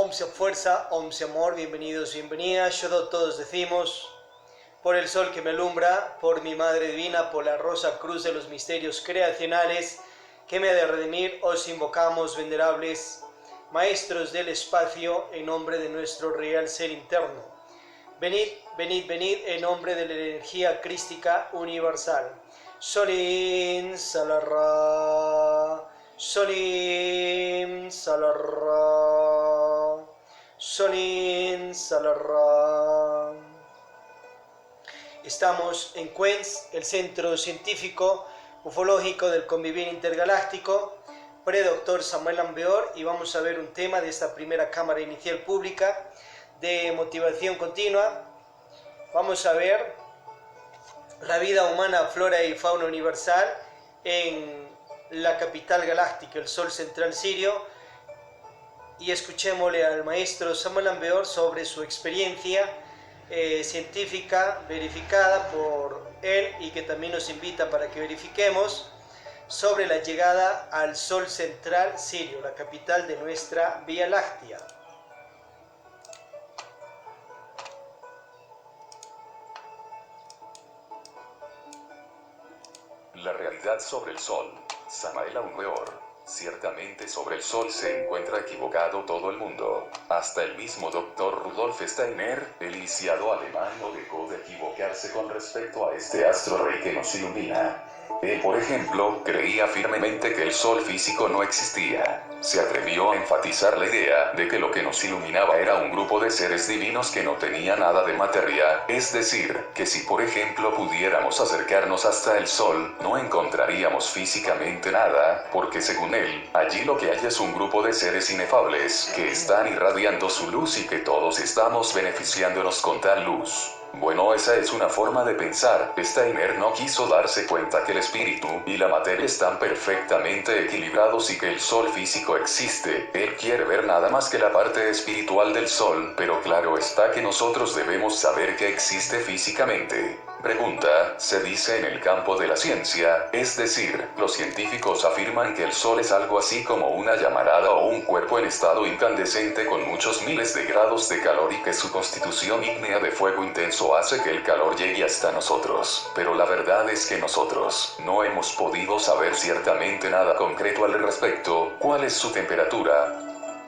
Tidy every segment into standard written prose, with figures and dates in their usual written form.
Om sea fuerza, Om sea amor, bienvenidos, bienvenidas. Todos decimos, por el sol que me alumbra, por mi Madre Divina, por la rosa cruz de los misterios creacionales, que me ha de redimir, os invocamos, venerables maestros del espacio, en nombre de nuestro real ser interno. Venid, venid, venid, en nombre de la energía crística universal. Solim Salarra, Solim Salarra, Solim Salarra. Estamos en CUENS, el Centro Científico Ufológico del Convivir Intergaláctico, pre-doctor Samuel Ambeor, y vamos a ver un tema de esta primera cámara inicial pública de motivación continua. Vamos a ver la vida humana, flora y fauna universal en la capital galáctica, el Sol central sirio, y escuchémosle al maestro Samuel Ambeor sobre su experiencia científica verificada por él, y que también nos invita para que verifiquemos sobre la llegada al Sol central sirio, la capital de nuestra Vía Láctea. La realidad sobre el Sol. Samael Aumweor. Ciertamente sobre el Sol se encuentra equivocado todo el mundo. Hasta el mismo Dr. Rudolf Steiner, el iniciado alemán, no dejó de equivocarse con respecto a este astro rey que nos ilumina. Él, por ejemplo, creía firmemente que el Sol físico no existía. Se atrevió a enfatizar la idea de que lo que nos iluminaba era un grupo de seres divinos que no tenía nada de materia, es decir, que si por ejemplo pudiéramos acercarnos hasta el Sol, no encontraríamos físicamente nada, porque según él, allí lo que hay es un grupo de seres inefables, que están irradiando su luz y que todos estamos beneficiándonos con tal luz. Bueno, esa es una forma de pensar. Steiner no quiso darse cuenta que el espíritu y la materia están perfectamente equilibrados y que el Sol físico existe. Él quiere ver nada más que la parte espiritual del Sol, pero claro está que nosotros debemos saber que existe físicamente. Pregunta, se dice en el campo de la ciencia, es decir, los científicos afirman que el Sol es algo así como una llamarada o un cuerpo en estado incandescente con muchos miles de grados de calor, y que su constitución ígnea de fuego intenso hace que el calor llegue hasta nosotros. Pero la verdad es que nosotros no hemos podido saber ciertamente nada concreto al respecto. ¿Cuál es su temperatura?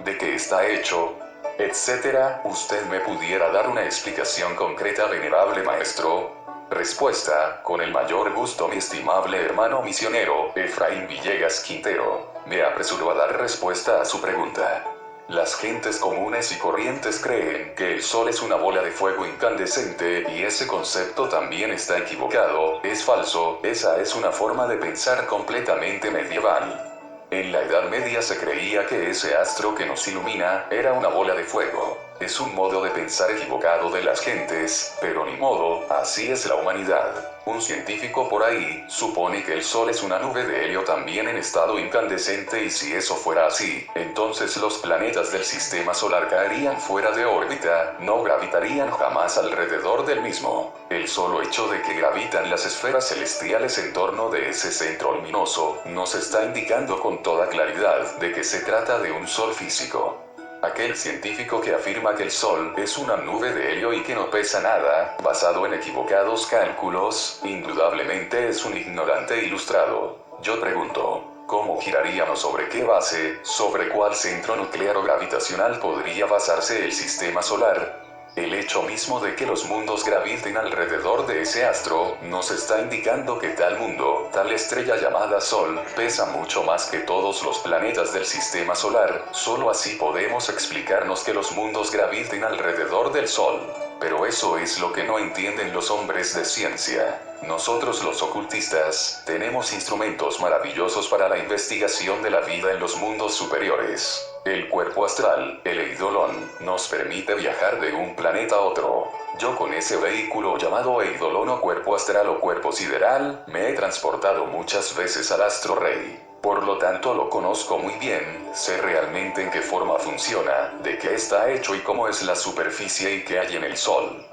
¿De qué está hecho? Etcétera. ¿Usted me pudiera dar una explicación concreta, venerable maestro? Respuesta, con el mayor gusto, mi estimable hermano misionero, Efraín Villegas Quintero. Me apresuro a dar respuesta a su pregunta. Las gentes comunes y corrientes creen que el Sol es una bola de fuego incandescente, y ese concepto también está equivocado, es falso. Esa es una forma de pensar completamente medieval. En la Edad Media se creía que ese astro que nos ilumina era una bola de fuego. Es un modo de pensar equivocado de las gentes, pero ni modo, así es la humanidad. Un científico por ahí supone que el Sol es una nube de helio también en estado incandescente, y si eso fuera así, entonces los planetas del sistema solar caerían fuera de órbita, no gravitarían jamás alrededor del mismo. El solo hecho de que gravitan las esferas celestiales en torno de ese centro luminoso nos está indicando con toda claridad de que se trata de un Sol físico. Aquel científico que afirma que el Sol es una nube de helio y que no pesa nada, basado en equivocados cálculos, indudablemente es un ignorante ilustrado. Yo pregunto, ¿cómo giraríamos? ¿Sobre qué base? ¿Sobre cuál centro nuclear o gravitacional podría basarse el sistema solar? El hecho mismo de que los mundos graviten alrededor de ese astro nos está indicando que tal mundo, tal estrella llamada Sol, pesa mucho más que todos los planetas del sistema solar. Solo así podemos explicarnos que los mundos graviten alrededor del Sol. Pero eso es lo que no entienden los hombres de ciencia. Nosotros los ocultistas tenemos instrumentos maravillosos para la investigación de la vida en los mundos superiores. El cuerpo astral, el eidolon, nos permite viajar de un planeta a otro. Yo con ese vehículo llamado eidolon o cuerpo astral o cuerpo sideral, me he transportado muchas veces al astro rey. Por lo tanto lo conozco muy bien, sé realmente en qué forma funciona, de qué está hecho y cómo es la superficie y qué hay en el Sol.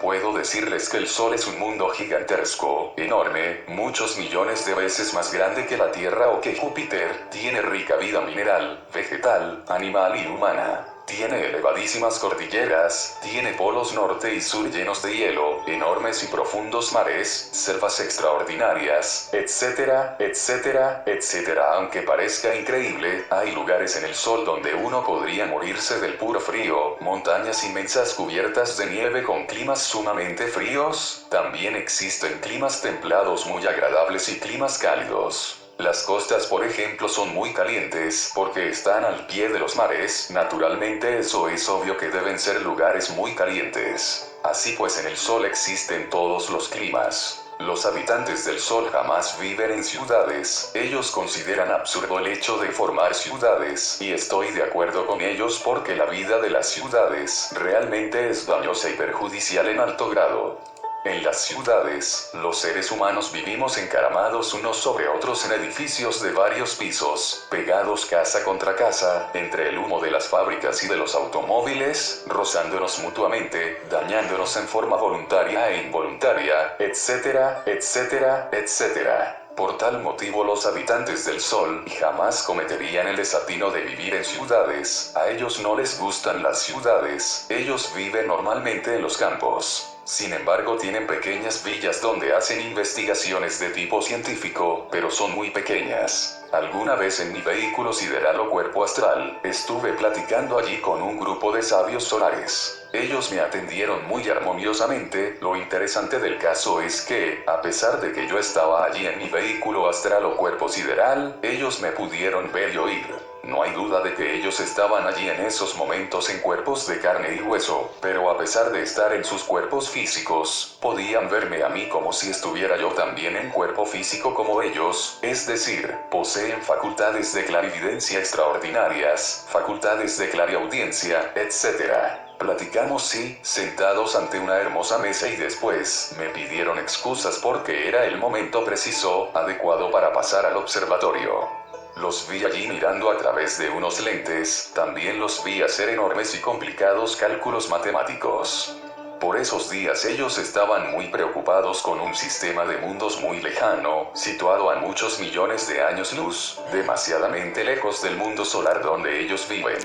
Puedo decirles que el Sol es un mundo gigantesco, enorme, muchos millones de veces más grande que la Tierra o que Júpiter, tiene rica vida mineral, vegetal, animal y humana. Tiene elevadísimas cordilleras, tiene polos norte y sur llenos de hielo, enormes y profundos mares, selvas extraordinarias, etcétera, etcétera, etcétera. Aunque parezca increíble, hay lugares en el Sol donde uno podría morirse del puro frío, montañas inmensas cubiertas de nieve con climas sumamente fríos, también existen climas templados muy agradables y climas cálidos. Las costas, por ejemplo, son muy calientes porque están al pie de los mares, naturalmente eso es obvio que deben ser lugares muy calientes. Así pues en el Sol existen todos los climas. Los habitantes del Sol jamás viven en ciudades, ellos consideran absurdo el hecho de formar ciudades, y estoy de acuerdo con ellos porque la vida de las ciudades realmente es dañosa y perjudicial en alto grado. En las ciudades, los seres humanos vivimos encaramados unos sobre otros en edificios de varios pisos, pegados casa contra casa, entre el humo de las fábricas y de los automóviles, rozándonos mutuamente, dañándonos en forma voluntaria e involuntaria, etcétera, etcétera, etcétera. Por tal motivo los habitantes del Sol jamás cometerían el desatino de vivir en ciudades, a ellos no les gustan las ciudades, ellos viven normalmente en los campos. Sin embargo tienen pequeñas villas donde hacen investigaciones de tipo científico, pero son muy pequeñas. Alguna vez en mi vehículo sideral o cuerpo astral, estuve platicando allí con un grupo de sabios solares. Ellos me atendieron muy armoniosamente. Lo interesante del caso es que, a pesar de que yo estaba allí en mi vehículo astral o cuerpo sideral, ellos me pudieron ver y oír. No hay duda de que ellos estaban allí en esos momentos en cuerpos de carne y hueso, pero a pesar de estar en sus cuerpos físicos, podían verme a mí como si estuviera yo también en cuerpo físico como ellos, es decir, poseen facultades de clarividencia extraordinarias, facultades de clariaudiencia, etc. Platicamos sí, sentados ante una hermosa mesa y después, me pidieron excusas porque era el momento preciso, adecuado para pasar al observatorio. Los vi allí mirando a través de unos lentes, también los vi hacer enormes y complicados cálculos matemáticos. Por esos días ellos estaban muy preocupados con un sistema de mundos muy lejano, situado a muchos millones de años luz, demasiadamente lejos del mundo solar donde ellos viven.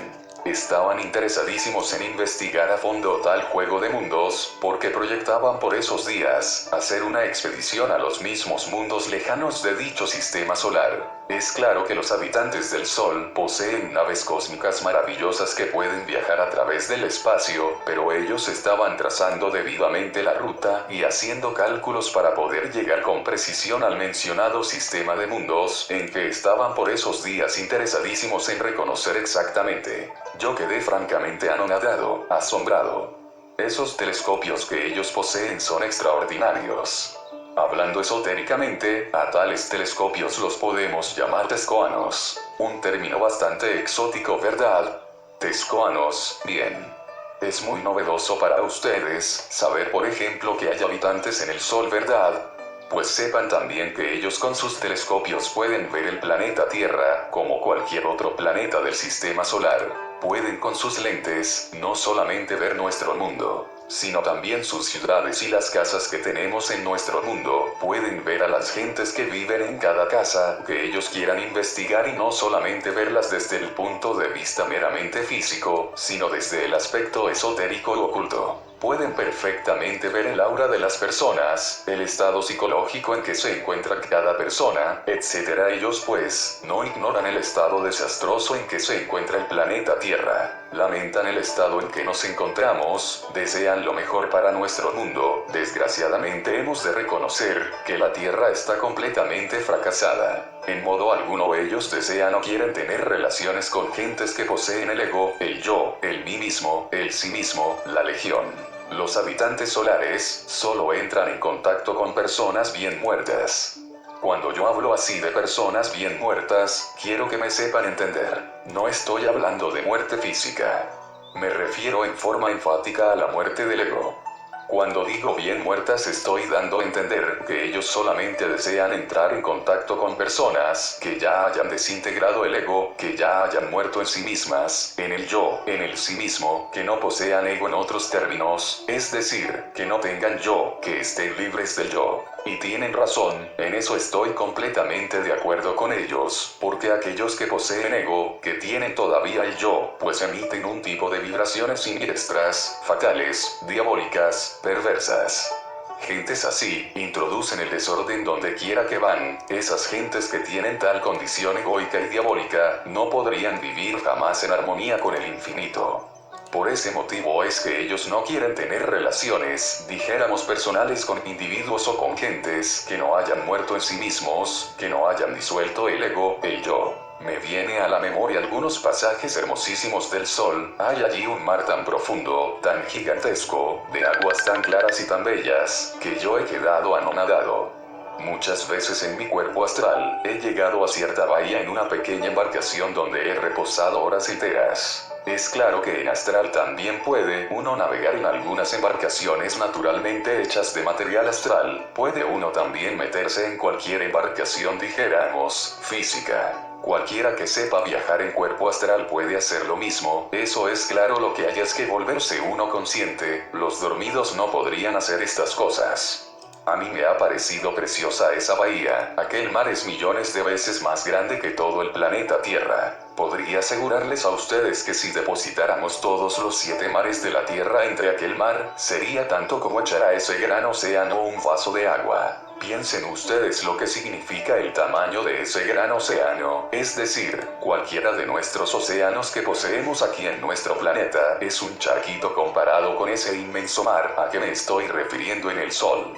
Estaban interesadísimos en investigar a fondo tal juego de mundos, porque proyectaban por esos días hacer una expedición a los mismos mundos lejanos de dicho sistema solar. Es claro que los habitantes del Sol poseen naves cósmicas maravillosas que pueden viajar a través del espacio, pero ellos estaban trazando debidamente la ruta y haciendo cálculos para poder llegar con precisión al mencionado sistema de mundos, en que estaban por esos días interesadísimos en reconocer exactamente. Yo quedé francamente anonadado, asombrado. Esos telescopios que ellos poseen son extraordinarios. Hablando esotéricamente, a tales telescopios los podemos llamar tescoanos. Un término bastante exótico, ¿verdad? Tescoanos, bien. Es muy novedoso para ustedes saber, por ejemplo, que hay habitantes en el Sol, ¿verdad? Pues sepan también que ellos con sus telescopios pueden ver el planeta Tierra, como cualquier otro planeta del sistema solar. Pueden con sus lentes, no solamente ver nuestro mundo, sino también sus ciudades y las casas que tenemos en nuestro mundo. Pueden ver a las gentes que viven en cada casa, que ellos quieran investigar y no solamente verlas desde el punto de vista meramente físico, sino desde el aspecto esotérico o oculto. Pueden perfectamente ver el aura de las personas, el estado psicológico en que se encuentra cada persona, etc. Ellos pues, no ignoran el estado desastroso en que se encuentra el planeta Tierra. Lamentan el estado en que nos encontramos, desean lo mejor para nuestro mundo. Desgraciadamente hemos de reconocer que la Tierra está completamente fracasada. En modo alguno ellos desean o quieren tener relaciones con gentes que poseen el ego, el yo, el mí mismo, el sí mismo, la legión. Los habitantes solares solo entran en contacto con personas bien muertas. Cuando yo hablo así de personas bien muertas, quiero que me sepan entender. No estoy hablando de muerte física. Me refiero en forma enfática a la muerte del ego. Cuando digo bien muertas estoy dando a entender que ellos solamente desean entrar en contacto con personas que ya hayan desintegrado el ego, que ya hayan muerto en sí mismas, en el yo, en el sí mismo, que no posean ego en otros términos, es decir, que no tengan yo, que estén libres del yo. Y tienen razón, en eso estoy completamente de acuerdo con ellos, porque aquellos que poseen ego, que tienen todavía el yo, pues emiten un tipo de vibraciones siniestras, fatales, diabólicas, perversas. Gentes así, introducen el desorden donde quiera que van. Esas gentes que tienen tal condición egoica y diabólica, no podrían vivir jamás en armonía con el infinito. Por ese motivo es que ellos no quieren tener relaciones, dijéramos personales, con individuos o con gentes que no hayan muerto en sí mismos, que no hayan disuelto el ego, el yo. Me viene a la memoria algunos pasajes hermosísimos del sol. Hay allí un mar tan profundo, tan gigantesco, de aguas tan claras y tan bellas, que yo he quedado anonadado. Muchas veces en mi cuerpo astral, he llegado a cierta bahía en una pequeña embarcación donde he reposado horas enteras. Es claro que en astral también puede uno navegar en algunas embarcaciones naturalmente hechas de material astral. Puede uno también meterse en cualquier embarcación, dijéramos, física. Cualquiera que sepa viajar en cuerpo astral puede hacer lo mismo. Eso es claro, lo que hay es que volverse uno consciente. Los dormidos no podrían hacer estas cosas. A mí me ha parecido preciosa esa bahía. Aquel mar es millones de veces más grande que todo el planeta Tierra. Podría asegurarles a ustedes que si depositáramos todos los 7 mares de la Tierra entre aquel mar, sería tanto como echar a ese gran océano un vaso de agua. Piensen ustedes lo que significa el tamaño de ese gran océano, es decir, cualquiera de nuestros océanos que poseemos aquí en nuestro planeta es un charquito comparado con ese inmenso mar a que me estoy refiriendo en el sol.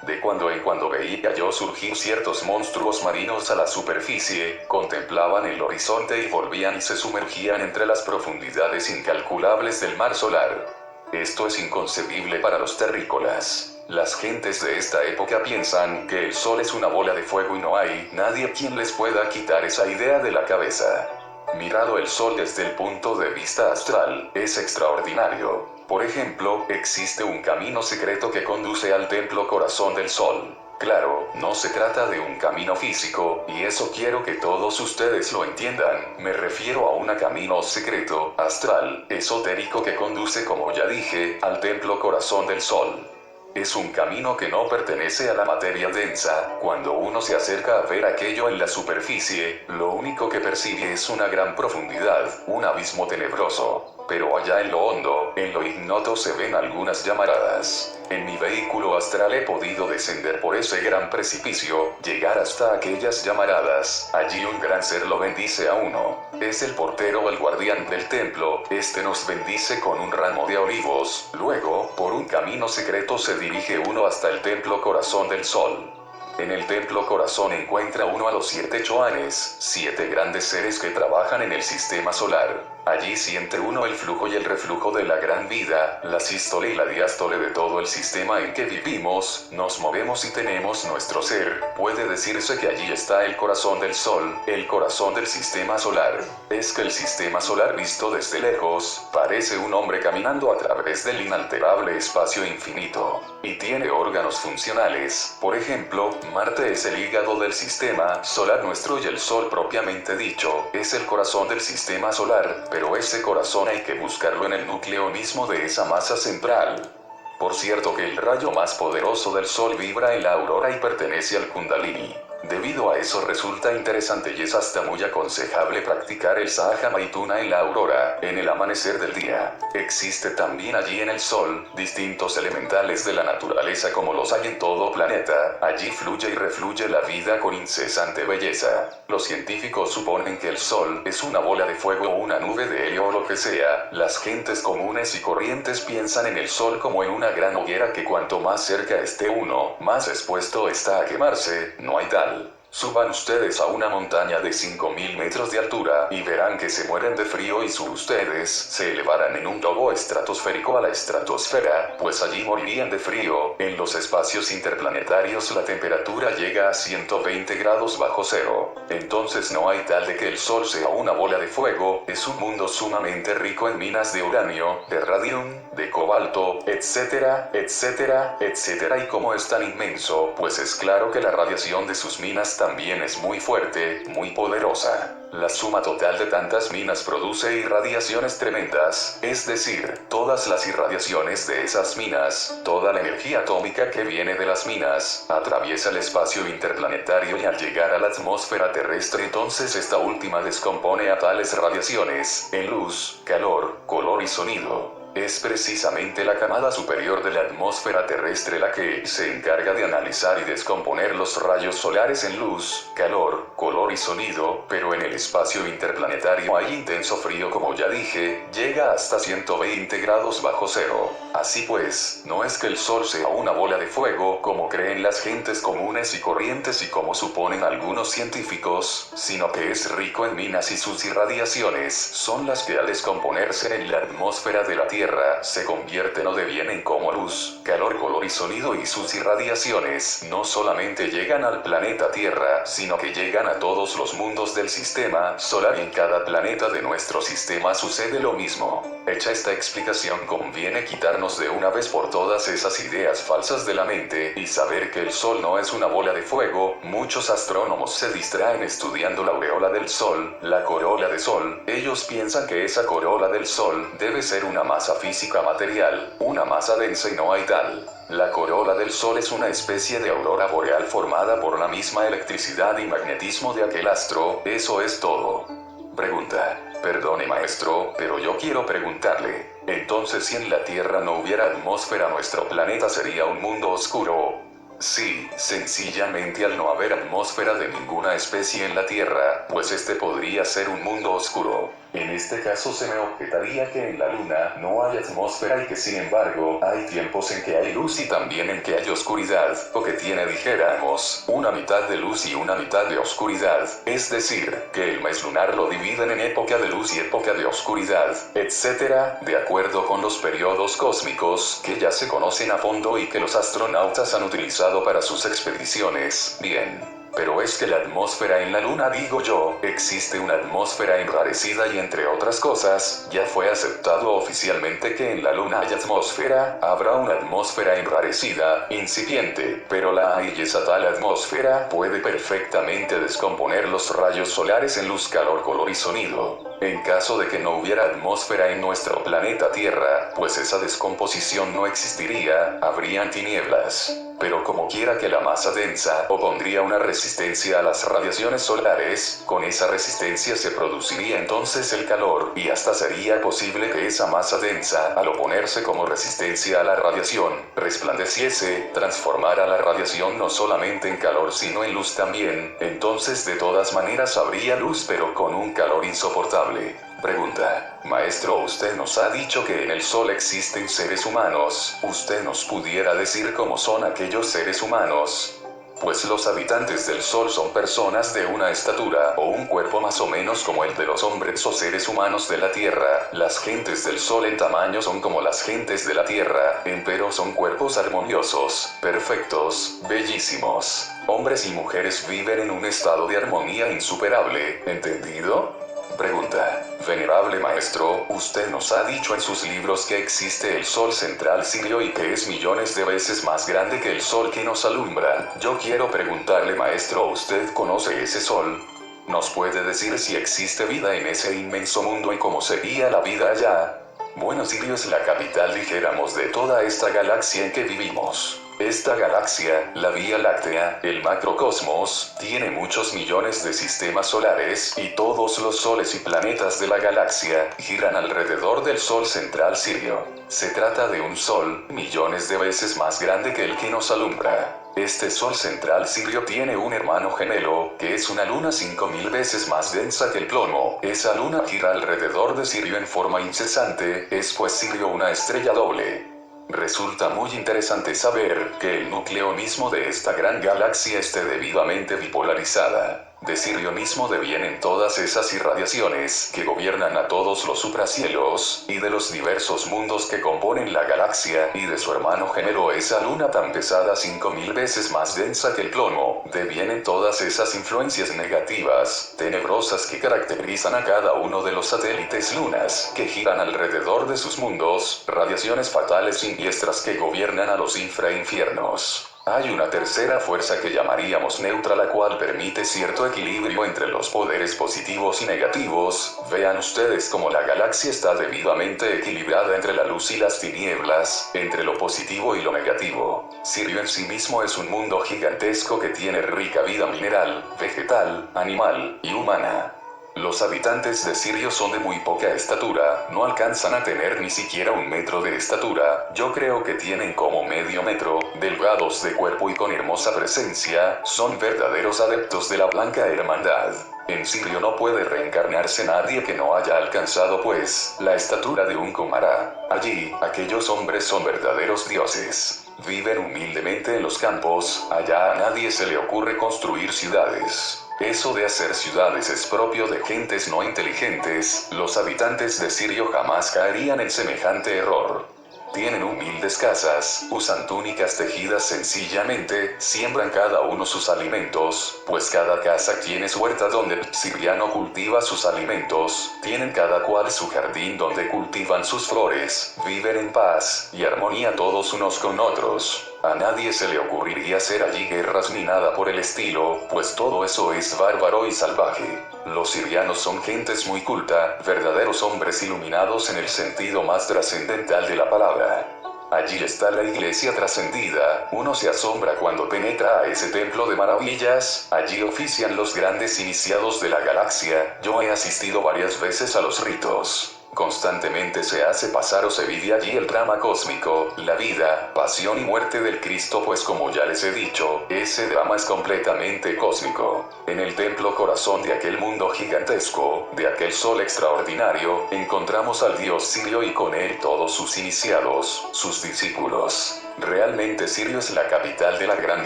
De cuando en cuando veía yo surgir ciertos monstruos marinos a la superficie, contemplaban el horizonte y volvían y se sumergían entre las profundidades incalculables del mar solar. Esto es inconcebible para los terrícolas. Las gentes de esta época piensan que el sol es una bola de fuego y no hay nadie quien les pueda quitar esa idea de la cabeza. Mirado el sol desde el punto de vista astral, es extraordinario. Por ejemplo, existe un camino secreto que conduce al templo corazón del sol. Claro, no se trata de un camino físico, y eso quiero que todos ustedes lo entiendan. Me refiero a un camino secreto, astral, esotérico que conduce, como ya dije, al templo corazón del sol. Es un camino que no pertenece a la materia densa. Cuando uno se acerca a ver aquello en la superficie, lo único que percibe es una gran profundidad, un abismo tenebroso. Pero allá en lo hondo, en lo ignoto, se ven algunas llamaradas. En mi vehículo astral he podido descender por ese gran precipicio, llegar hasta aquellas llamaradas. Allí un gran ser lo bendice a uno. Es el portero o el guardián del templo. Este nos bendice con un ramo de olivos. Luego, por un camino secreto se dirige uno hasta el templo corazón del sol. En el templo corazón encuentra uno a los 7 choanes, 7 grandes seres que trabajan en el sistema solar. Allí siente uno el flujo y el reflujo de la gran vida, la sístole y la diástole de todo el sistema en que vivimos, nos movemos y tenemos nuestro ser. Puede decirse que allí está el corazón del sol, el corazón del sistema solar. Es que el sistema solar visto desde lejos, parece un hombre caminando a través del inalterable espacio infinito. Y tiene órganos funcionales. Por ejemplo, Marte es el hígado del sistema solar nuestro y el sol propiamente dicho, es el corazón del sistema solar. Pero ese corazón hay que buscarlo en el núcleo mismo de esa masa central. Por cierto que el rayo más poderoso del sol vibra en la aurora y pertenece al Kundalini. Debido a eso resulta interesante y es hasta muy aconsejable practicar el Sahaja Maituna en la aurora, en el amanecer del día. Existe también allí en el sol, distintos elementales de la naturaleza como los hay en todo planeta. Allí fluye y refluye la vida con incesante belleza. Los científicos suponen que el sol es una bola de fuego o una nube de helio o lo que sea. Las gentes comunes y corrientes piensan en el sol como en una gran hoguera que cuanto más cerca esté uno, más expuesto está a quemarse. No hay tal. Suban ustedes a una montaña de 5000 metros de altura y verán que se mueren de frío y ustedes se elevarán en un globo estratosférico a la estratosfera, pues allí morirían de frío. En los espacios interplanetarios la temperatura llega a 120 grados bajo cero. Entonces no hay tal de que el Sol sea una bola de fuego, es un mundo sumamente rico en minas de uranio, de radium, de cobalto, etcétera, etcétera, etcétera. Y como es tan inmenso, pues es claro que la radiación de sus minas también es muy fuerte, muy poderosa. La suma total de tantas minas produce irradiaciones tremendas, es decir, todas las irradiaciones de esas minas, toda la energía atómica que viene de las minas, atraviesa el espacio interplanetario y al llegar a la atmósfera terrestre entonces esta última descompone a tales radiaciones, en luz, calor, color y sonido. Es precisamente la camada superior de la atmósfera terrestre la que se encarga de analizar y descomponer los rayos solares en luz, calor, color y sonido, pero en el espacio interplanetario hay intenso frío como ya dije, llega hasta 120 grados bajo cero. Así pues, no es que el Sol sea una bola de fuego como creen las gentes comunes y corrientes y como suponen algunos científicos, sino que es rico en minas y sus irradiaciones son las que al descomponerse en la atmósfera de la Tierra se convierten o devienen como luz, calor, color y sonido y sus irradiaciones no solamente llegan al planeta Tierra, sino que llegan a todos los mundos del sistema solar y en cada planeta de nuestro sistema sucede lo mismo. Hecha esta explicación conviene quitarnos de una vez por todas esas ideas falsas de la mente y saber que el Sol no es una bola de fuego. Muchos astrónomos se distraen estudiando la aureola del Sol, la corola de Sol. Ellos piensan que esa corola del Sol debe ser una masa física material, una masa densa y no hay tal. La corola del Sol es una especie de aurora boreal formada por la misma electricidad y magnetismo de aquel astro, eso es todo. Pregunta. Perdone maestro, pero yo quiero preguntarle, entonces si en la Tierra no hubiera atmósfera nuestro planeta sería un mundo oscuro. Sí, sencillamente al no haber atmósfera de ninguna especie en la Tierra, pues este podría ser un mundo oscuro. En este caso se me objetaría que en la Luna no hay atmósfera y que sin embargo hay tiempos en que hay luz y también en que hay oscuridad, o que tiene dijéramos, una mitad de luz y una mitad de oscuridad, es decir, que el mes lunar lo dividen en época de luz y época de oscuridad, etc., de acuerdo con los periodos cósmicos que ya se conocen a fondo y que los astronautas han utilizado para sus expediciones. Bien. Pero es que la atmósfera en la Luna, digo yo, existe una atmósfera enrarecida y entre otras cosas, ya fue aceptado oficialmente que en la Luna hay atmósfera, habrá una atmósfera enrarecida, incipiente, pero la hay y esa tal atmósfera puede perfectamente descomponer los rayos solares en luz, calor, color y sonido. En caso de que no hubiera atmósfera en nuestro planeta Tierra, pues esa descomposición no existiría, habrían tinieblas. Pero como quiera que la masa densa opondría una resistencia a las radiaciones solares, con esa resistencia se produciría entonces el calor, y hasta sería posible que esa masa densa, al oponerse como resistencia a la radiación, resplandeciese, transformara la radiación no solamente en calor sino en luz también, entonces de todas maneras habría luz pero con un calor insoportable. Pregunta. Maestro, usted nos ha dicho que en el Sol existen seres humanos, ¿usted nos pudiera decir cómo son aquellos seres humanos? Pues los habitantes del Sol son personas de una estatura o un cuerpo más o menos como el de los hombres o seres humanos de la Tierra. Las gentes del Sol en tamaño son como las gentes de la Tierra, empero son cuerpos armoniosos, perfectos, bellísimos. Hombres y mujeres viven en un estado de armonía insuperable, ¿entendido? Pregunta. Venerable maestro, usted nos ha dicho en sus libros que existe el Sol central sirio y que es millones de veces más grande que el Sol que nos alumbra. Yo quiero preguntarle maestro, ¿usted conoce ese Sol? ¿Nos puede decir si existe vida en ese inmenso mundo y cómo sería la vida allá? Bueno, Sirio es la capital, dijéramos, de toda esta galaxia en que vivimos. Esta galaxia, la Vía Láctea, el macrocosmos, tiene muchos millones de sistemas solares y todos los soles y planetas de la galaxia giran alrededor del Sol central sirio. Se trata de un Sol millones de veces más grande que el que nos alumbra. Este Sol central sirio tiene un hermano gemelo, que es una luna 5000 veces más densa que el plomo. Esa luna gira alrededor de Sirio en forma incesante, es pues Sirio una estrella doble. Resulta muy interesante saber que el núcleo mismo de esta gran galaxia esté debidamente bipolarizada. De Sirio mismo devienen todas esas irradiaciones que gobiernan a todos los supracielos, y de los diversos mundos que componen la galaxia, y de su hermano gemelo esa luna tan pesada 5000 veces más densa que el plomo, devienen todas esas influencias negativas, tenebrosas que caracterizan a cada uno de los satélites lunas, que giran alrededor de sus mundos, radiaciones fatales siniestras que gobiernan a los infrainfiernos. Hay una tercera fuerza que llamaríamos neutra, la cual permite cierto equilibrio entre los poderes positivos y negativos. Vean ustedes cómo la galaxia está debidamente equilibrada entre la luz y las tinieblas, entre lo positivo y lo negativo. Sirio en sí mismo es un mundo gigantesco que tiene rica vida mineral, vegetal, animal y humana. Los habitantes de Sirio son de muy poca estatura, no alcanzan a tener ni siquiera 1 metro de estatura, yo creo que tienen como medio metro, delgados de cuerpo y con hermosa presencia, son verdaderos adeptos de la blanca hermandad. En Sirio no puede reencarnarse nadie que no haya alcanzado pues la estatura de un Kumara. Allí, aquellos hombres son verdaderos dioses. Viven humildemente en los campos, allá a nadie se le ocurre construir ciudades. Eso de hacer ciudades es propio de gentes no inteligentes, los habitantes de Sirio jamás caerían en semejante error. Tienen humildes casas, usan túnicas tejidas sencillamente, siembran cada uno sus alimentos, pues cada casa tiene su huerta donde el siriano cultiva sus alimentos, tienen cada cual su jardín donde cultivan sus flores, viven en paz y armonía todos unos con otros. A nadie se le ocurriría hacer allí guerras ni nada por el estilo, pues todo eso es bárbaro y salvaje. Los sirianos son gentes muy culta, verdaderos hombres iluminados en el sentido más trascendental de la palabra. Allí está la iglesia trascendida, uno se asombra cuando penetra a ese templo de maravillas, allí ofician los grandes iniciados de la galaxia, yo he asistido varias veces a los ritos. Constantemente se hace pasar o se vive allí el drama cósmico, la vida, pasión y muerte del Cristo, pues como ya les he dicho, ese drama es completamente cósmico. En el templo corazón de aquel mundo gigantesco, de aquel sol extraordinario, encontramos al Dios Sirio y con él todos sus iniciados, sus discípulos. Realmente Sirio es la capital de la gran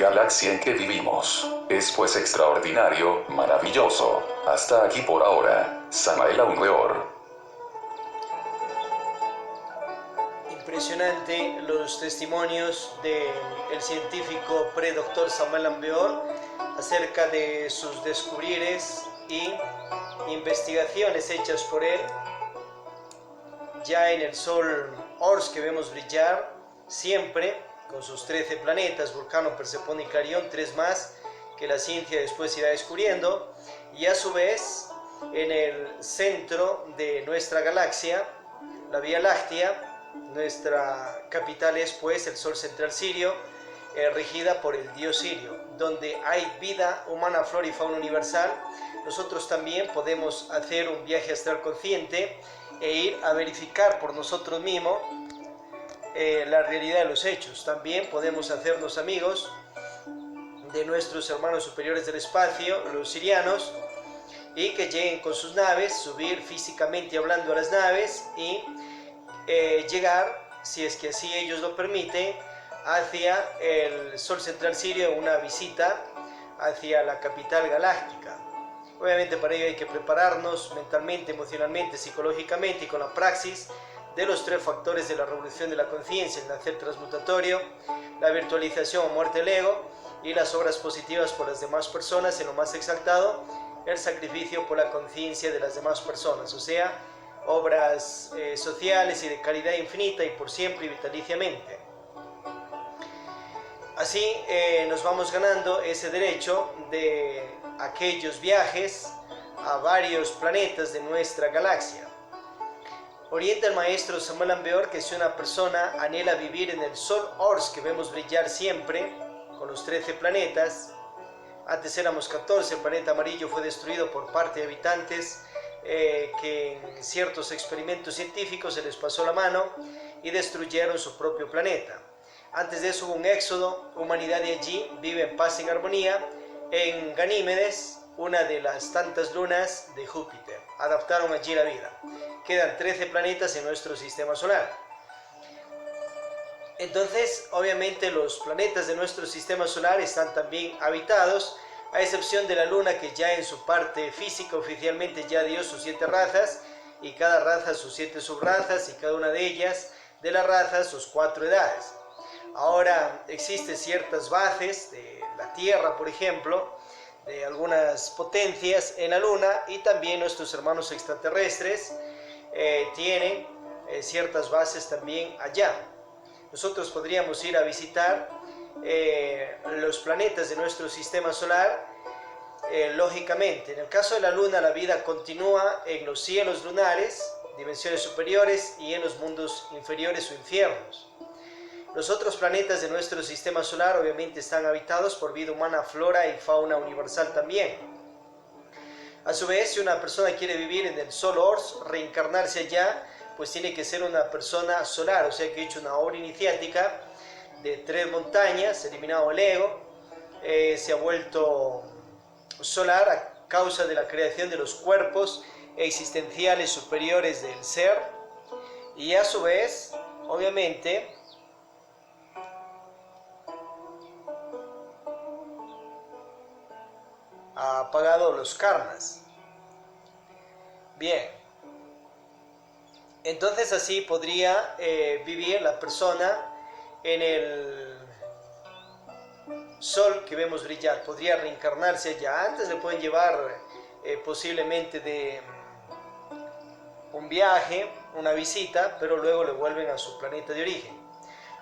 galaxia en que vivimos. Es pues extraordinario, maravilloso. Hasta aquí por ahora. Samael Aunweor. Impresionante los testimonios del científico predoctor Samuel Aunweor acerca de sus descubrires y investigaciones hechas por él ya en el sol Ors que vemos brillar siempre con sus 13 planetas, Vulcano, Persefone y Clarión, 3 más que la ciencia después irá descubriendo, y a su vez en el centro de nuestra galaxia, la Vía Láctea. Nuestra capital es pues el Sol central sirio, regida por el dios Sirio, donde hay vida humana, flora y fauna universal. Nosotros también podemos hacer un viaje astral consciente e ir a verificar por nosotros mismos la realidad de los hechos. También podemos hacernos amigos de nuestros hermanos superiores del espacio, los sirianos, y que lleguen con sus naves, subir físicamente hablando a las naves y llegar, si es que así ellos lo permiten, hacia el Sol central sirio, una visita hacia la capital galáctica. Obviamente para ello hay que prepararnos mentalmente, emocionalmente, psicológicamente y con la praxis de los 3 factores de la revolución de la conciencia: el nacer transmutatorio, la virtualización o muerte del ego y las obras positivas por las demás personas, en lo más exaltado, el sacrificio por la conciencia de las demás personas, o sea, obras sociales y de caridad infinita y por siempre y vitaliciamente. Así nos vamos ganando ese derecho de aquellos viajes a varios planetas de nuestra galaxia. Orienta el maestro Samuel Aunweor que si una persona anhela vivir en el Sol Ors que vemos brillar siempre, con los 13 planetas, antes éramos 14, el planeta amarillo fue destruido por parte de habitantes que en ciertos experimentos científicos se les pasó la mano y destruyeron su propio planeta. Antes de eso hubo un éxodo, humanidad de allí vive en paz y en armonía en Ganímedes, una de las tantas lunas de Júpiter. Adaptaron allí la vida. Quedan 13 planetas en nuestro sistema solar. Entonces, obviamente los planetas de nuestro sistema solar están también habitados, a excepción de la Luna, que ya en su parte física oficialmente ya dio sus 7 razas, y cada raza sus 7 subrazas, y cada una de ellas de las razas sus 4 edades. Ahora existen ciertas bases de la Tierra, por ejemplo, de algunas potencias en la Luna, y también nuestros hermanos extraterrestres tienen ciertas bases también allá. Nosotros podríamos ir a visitar los planetas de nuestro sistema solar. Lógicamente, en el caso de la Luna, la vida continúa en los cielos lunares, dimensiones superiores, y en los mundos inferiores o infiernos. Los otros planetas de nuestro sistema solar obviamente están habitados por vida humana, flora y fauna universal también. A su vez, si una persona quiere vivir en el Sol Ors, reencarnarse allá, pues tiene que ser una persona solar, o sea que ha hecho una obra iniciática de 3 montañas, eliminado el ego, se ha vuelto solar a causa de la creación de los cuerpos existenciales superiores del ser, y a su vez, obviamente, ha pagado los karmas. Bien. Entonces así podría vivir la persona en el sol que vemos brillar. Podría reencarnarse ya. Antes le pueden llevar posiblemente de un viaje, una visita, pero luego le vuelven a su planeta de origen.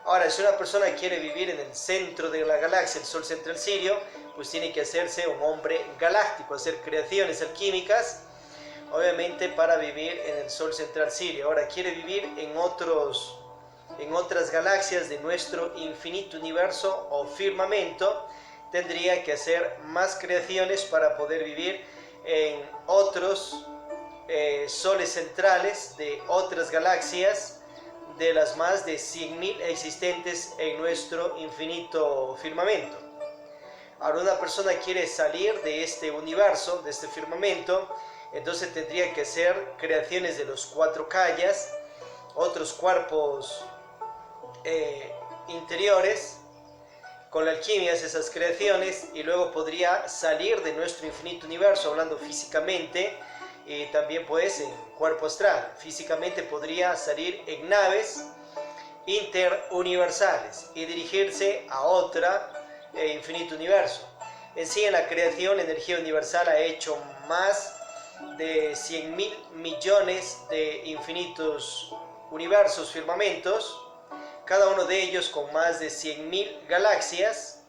Ahora, si una persona quiere vivir en el centro de la galaxia, el Sol central Sirio, pues tiene que hacerse un hombre galáctico, hacer creaciones alquímicas, obviamente para vivir en el Sol central Sirio. Ahora, quiere vivir en otras galaxias de nuestro infinito universo o firmamento, tendría que hacer más creaciones para poder vivir en otros soles centrales de otras galaxias, de las más de 100.000 existentes en nuestro infinito firmamento. Ahora, una persona quiere salir de este universo, de este firmamento, entonces tendría que hacer creaciones de los 4 kayas, otros cuerpos interiores. Con la alquimia hace esas creaciones y luego podría salir de nuestro infinito universo, hablando físicamente, y también pues en cuerpo astral. Físicamente podría salir en naves interuniversales y dirigirse a otra infinito universo. En sí, en la creación, la energía universal ha hecho más de 100.000 millones de infinitos universos, firmamentos, cada uno de ellos con más de 100.000 galaxias,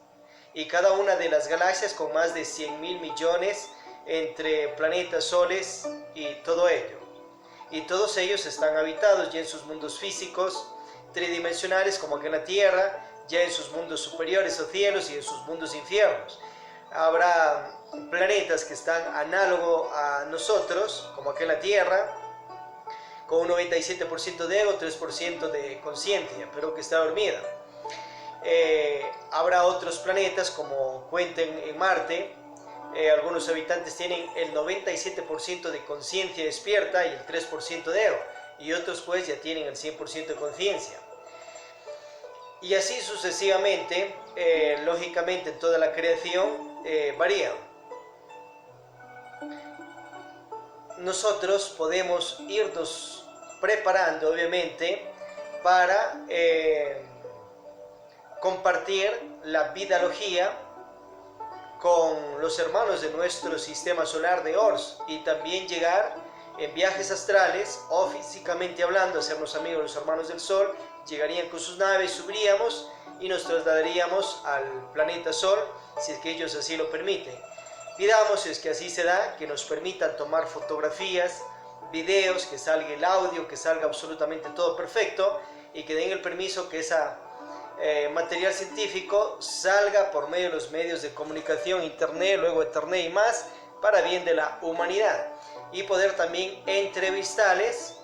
y cada una de las galaxias con más de 100.000 millones entre planetas, soles y todo ello. Y todos ellos están habitados ya en sus mundos físicos tridimensionales, como aquí en la Tierra, ya en sus mundos superiores o cielos y en sus mundos infiernos. Habrá planetas que están análogo a nosotros, como aquí en la Tierra, con un 97% de ego, 3% de conciencia, pero que está dormida. Habrá otros planetas, como cuenten en Marte, algunos habitantes tienen el 97% de conciencia despierta y el 3% de ego, y otros pues ya tienen el 100% de conciencia. Y así sucesivamente, lógicamente en toda la creación varía. Nosotros podemos irnos preparando, obviamente, para compartir la vidalogía con los hermanos de nuestro sistema solar de Ors, y también llegar en viajes astrales o físicamente hablando, hacernos amigos de los hermanos del Sol. Llegarían con sus naves, subiríamos y nos trasladaríamos al planeta Sol, si es que ellos así lo permiten. Pidamos, si es que así se da, que nos permitan tomar fotografías, videos, que salga el audio, que salga absolutamente todo perfecto, y que den el permiso que esa material científico salga por medio de los medios de comunicación, internet, luego internet y más, para bien de la humanidad, y poder también entrevistarles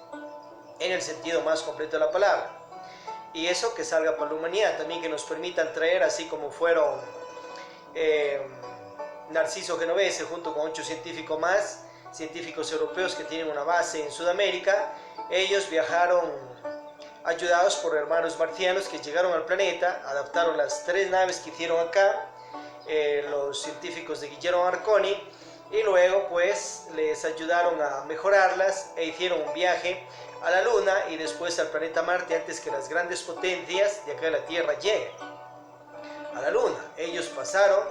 en el sentido más completo de la palabra. Y eso que salga para la humanidad, también que nos permitan traer, así como fueron Narciso Genovese junto con 8 científicos más, científicos europeos que tienen una base en Sudamérica. Ellos viajaron ayudados por hermanos marcianos que llegaron al planeta, adaptaron las 3 naves que hicieron acá, los científicos de Guillermo Marconi, y luego pues les ayudaron a mejorarlas e hicieron un viaje a la Luna y después al planeta Marte antes que las grandes potencias de acá de la Tierra lleguen a la Luna. Ellos pasaron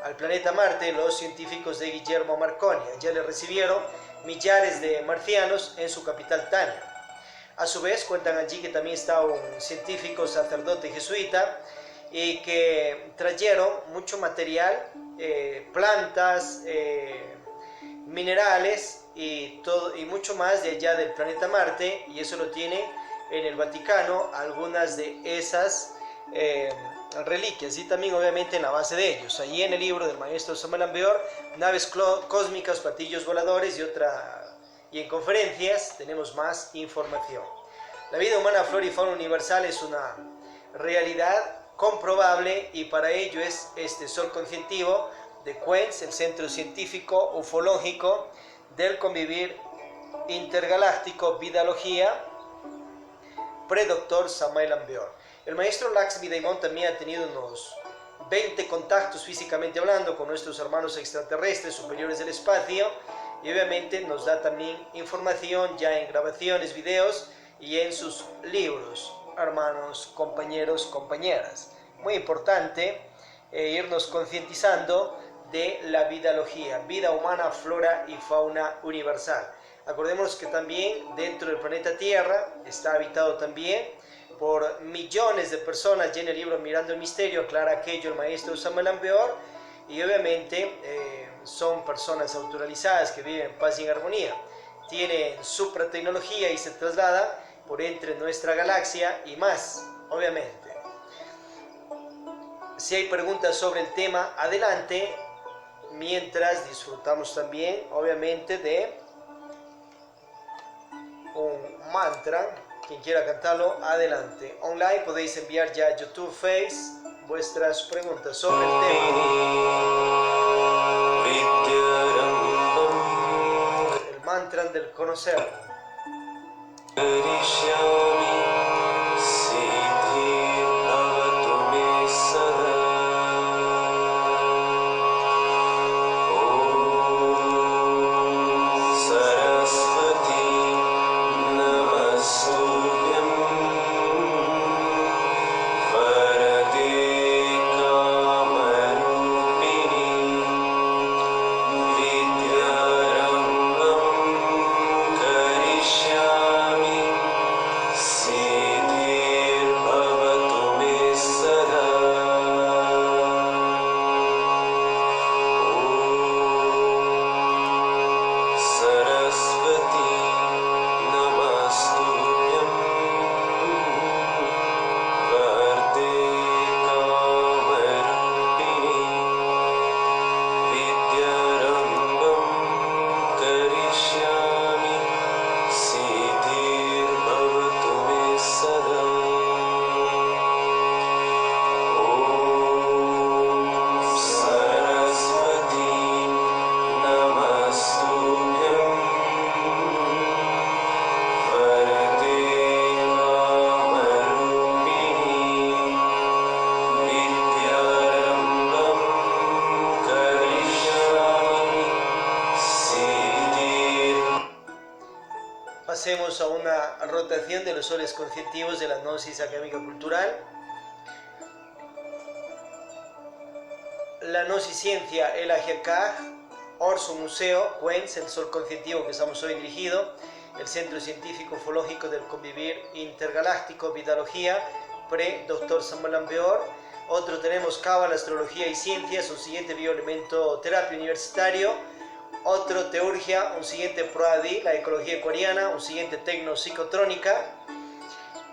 al planeta Marte, los científicos de Guillermo Marconi. Allá le recibieron millares de marcianos en su capital Tania. A su vez cuentan allí que también está un científico sacerdote jesuita y que trajeron mucho material, plantas, minerales y mucho más de allá del planeta Marte, y eso lo tiene en el Vaticano algunas de esas reliquias, y también obviamente en la base de ellos. Allí en el libro del maestro Samuel Ambeor, naves cósmicas, platillos voladores y en conferencias tenemos más información. La vida humana, flora y fauna universal es una realidad comprobable, y para ello es este sol conscientivo de CUENS, el Centro Científico Ufológico del Convivir Intergaláctico Vidalogía, pre-doctor Samuel Ambeor. El maestro Laxmi Daimon también ha tenido unos 20 contactos físicamente hablando con nuestros hermanos extraterrestres superiores del espacio, y obviamente nos da también información ya en grabaciones, videos y en sus libros. Hermanos, compañeros, compañeras, muy importante irnos concientizando de la vidalogía, vida humana, flora y fauna universal. Acordémonos que también dentro del planeta Tierra está habitado también por millones de personas, y en el libro Mirando el Misterio aclara aquello el maestro Samuel Ambeor, y obviamente son personas autoralizadas que viven en paz y en armonía, tienen supratecnología y se traslada por entre nuestra galaxia y más, obviamente. Si hay preguntas sobre el tema, adelante, mientras disfrutamos también, obviamente, de un mantra. Quien quiera cantarlo, adelante. Online podéis enviar ya a YouTube, Face, vuestras preguntas sobre el tema. El mantra del conocer. Pasemos a una rotación de los soles conscientivos de la gnosis académica cultural. La gnosis ciencia, el Ajiacaj, Orso Museo, CUENS, el sol conscientivo que estamos hoy dirigido, el Centro Científico Ufológico del Convivir Intergaláctico, Vidalogía, pre-doctor Samuel Ambeor. Otro tenemos Cábala, Astrología y Ciencias, un siguiente bioelemento terapia universitario. Otro Teurgia, un siguiente Proadi, la ecología ecuariana, un siguiente Tecno-psicotrónica.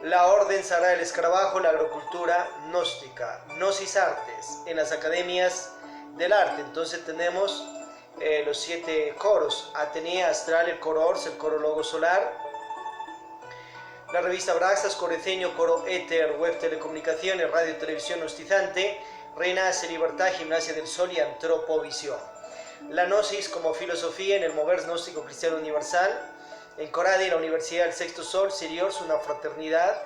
La Orden Sagrada del Escarabajo, la agrocultura gnóstica. Gnosis Artes, en las academias del arte. Entonces tenemos los 7 coros: Atenea, Astral, el coro Ors, el coro Logo Solar. La revista Braxas, Coreceño, coro Éter, web telecomunicaciones, radio, televisión gnostizante, Renace, Libertad, Gimnasia del Sol y Antropovisión. La gnosis como filosofía en el mover gnóstico cristiano universal. En Coradi, la Universidad del Sexto Sol, Siriors, una fraternidad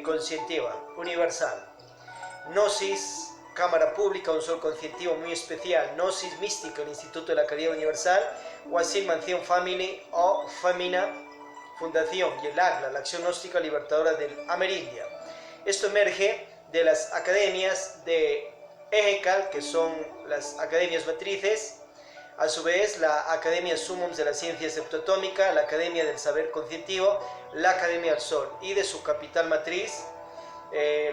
conscientiva, universal. Gnosis, cámara pública, un sol conscientivo muy especial. Gnosis mística, el Instituto de la Caridad Universal. Wasil Mansión Family o Femina Fundación. Y el ACLA, la Acción Gnóstica Libertadora del Amerindia. Esto emerge de las academias de EGECAL, que son las academias matrices. A su vez, la Academia Sumums de la Ciencia Septoatómica, la Academia del Saber Conscientivo, la Academia del Sol. Y de su capital matriz,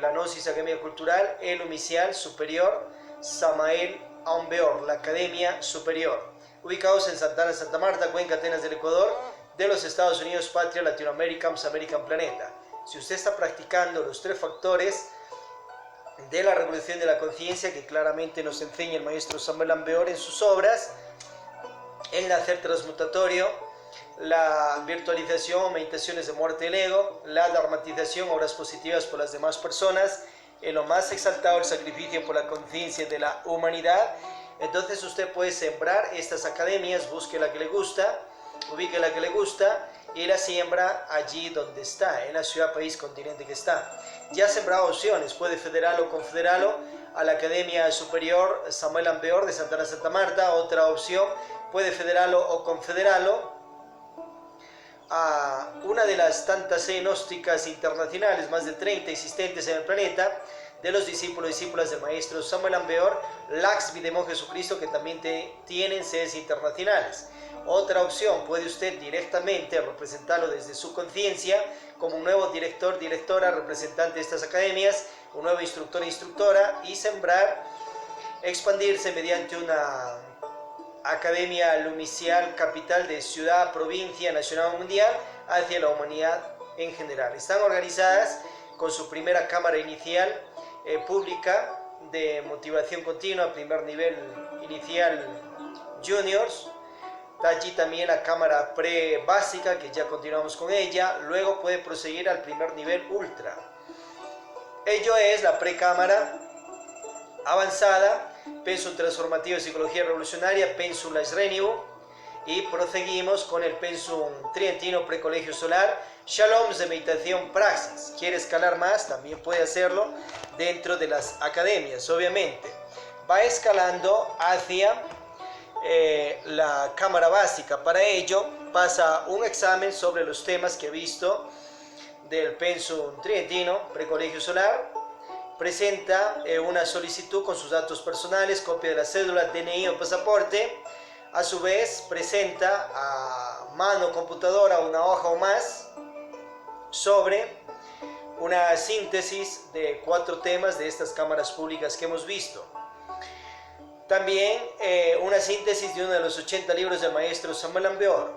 la Gnosis Academia Cultural, el Umicial Superior, Samael Aun Weor, la Academia Superior. Ubicados en Santa Ana, Santa Marta, Cuenca, Atenas del Ecuador, de los Estados Unidos, Patria, Latinoamérica, American Planeta. Si usted está practicando los 3 factores de la revolución de la conciencia, que claramente nos enseña el maestro Samuel Aun Weor en sus obras, el nacer transmutatorio, la virtualización, meditaciones de muerte del ego, la dharmatización, obras positivas por las demás personas, en lo más exaltado el sacrificio por la conciencia de la humanidad. Entonces usted puede sembrar estas academias, busque la que le gusta, ubique la que le gusta y la siembra allí donde está, en la ciudad, país, continente que está. Ya ha sembrado opciones, puede federarlo o confederarlo a la Academia Superior Samuel Aun Weor de Santa Ana, Santa Marta. Otra opción, puede federarlo o confederarlo a una de las tantas gnósticas internacionales, más de 30 existentes en el planeta, de los discípulos y discípulas del maestro Samuel Aun Weor, Lax Videmón Jesucristo, que también tienen sedes internacionales. Otra opción, puede usted directamente representarlo desde su conciencia como un nuevo director, directora, representante de estas academias, un nuevo instructor, instructora, y sembrar, expandirse mediante una academia lumicial, capital de ciudad, provincia, nacional o mundial, hacia la humanidad en general. Están organizadas con su primera cámara inicial pública de motivación continua, primer nivel inicial juniors. Allí también la cámara pre-básica, que ya continuamos con ella. Luego puede proseguir al primer nivel ultra. Ello es la pre-cámara avanzada, Pensum Transformativo de Psicología Revolucionaria, Pensum Las Renivo. Y proseguimos con el Pensum Trientino Precolegio Solar, Shaloms de Meditación Praxis. ¿Quiere escalar más? También puede hacerlo dentro de las academias, obviamente. Va escalando hacia la cámara básica. Para ello pasa un examen sobre los temas que he visto del Pensum Trientino Precolegio Solar. Presenta una solicitud con sus datos personales, copia de la cédula, DNI o pasaporte. A su vez presenta a mano computadora una hoja o más sobre una síntesis de 4 temas de estas cámaras públicas que hemos visto. También una síntesis de uno de los 80 libros del maestro Samuel Aun Weor.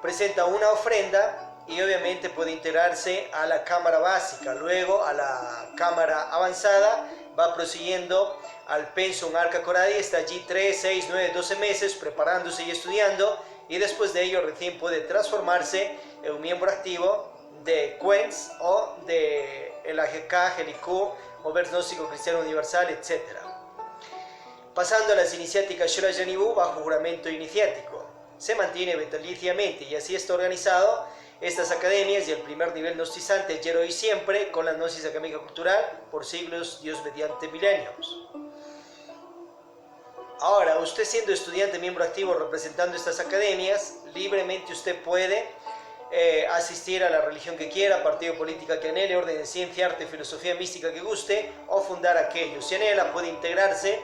Presenta una ofrenda y obviamente puede integrarse a la cámara básica. Luego a la cámara avanzada va prosiguiendo al Pensum Arca Coradi. Está allí 3, 6, 9, 12 meses preparándose y estudiando, y después de ello recién puede transformarse en un miembro activo de CUENS o de el AGK, GELIQ o Gnóstico Cristiano Universal, etc. Pasando a las iniciáticas Shora Yanibu bajo juramento iniciático. Se mantiene vitaliciamente y así está organizado estas academias, y el primer nivel gnostizante ayer, hoy, siempre, con la gnosis académica cultural por siglos, Dios mediante milenios. Ahora, usted siendo estudiante, miembro activo, representando estas academias, libremente usted puede asistir a la religión que quiera, partido político que anhele, orden de ciencia, arte, filosofía, mística que guste, o fundar aquello. Si anhela, puede integrarse,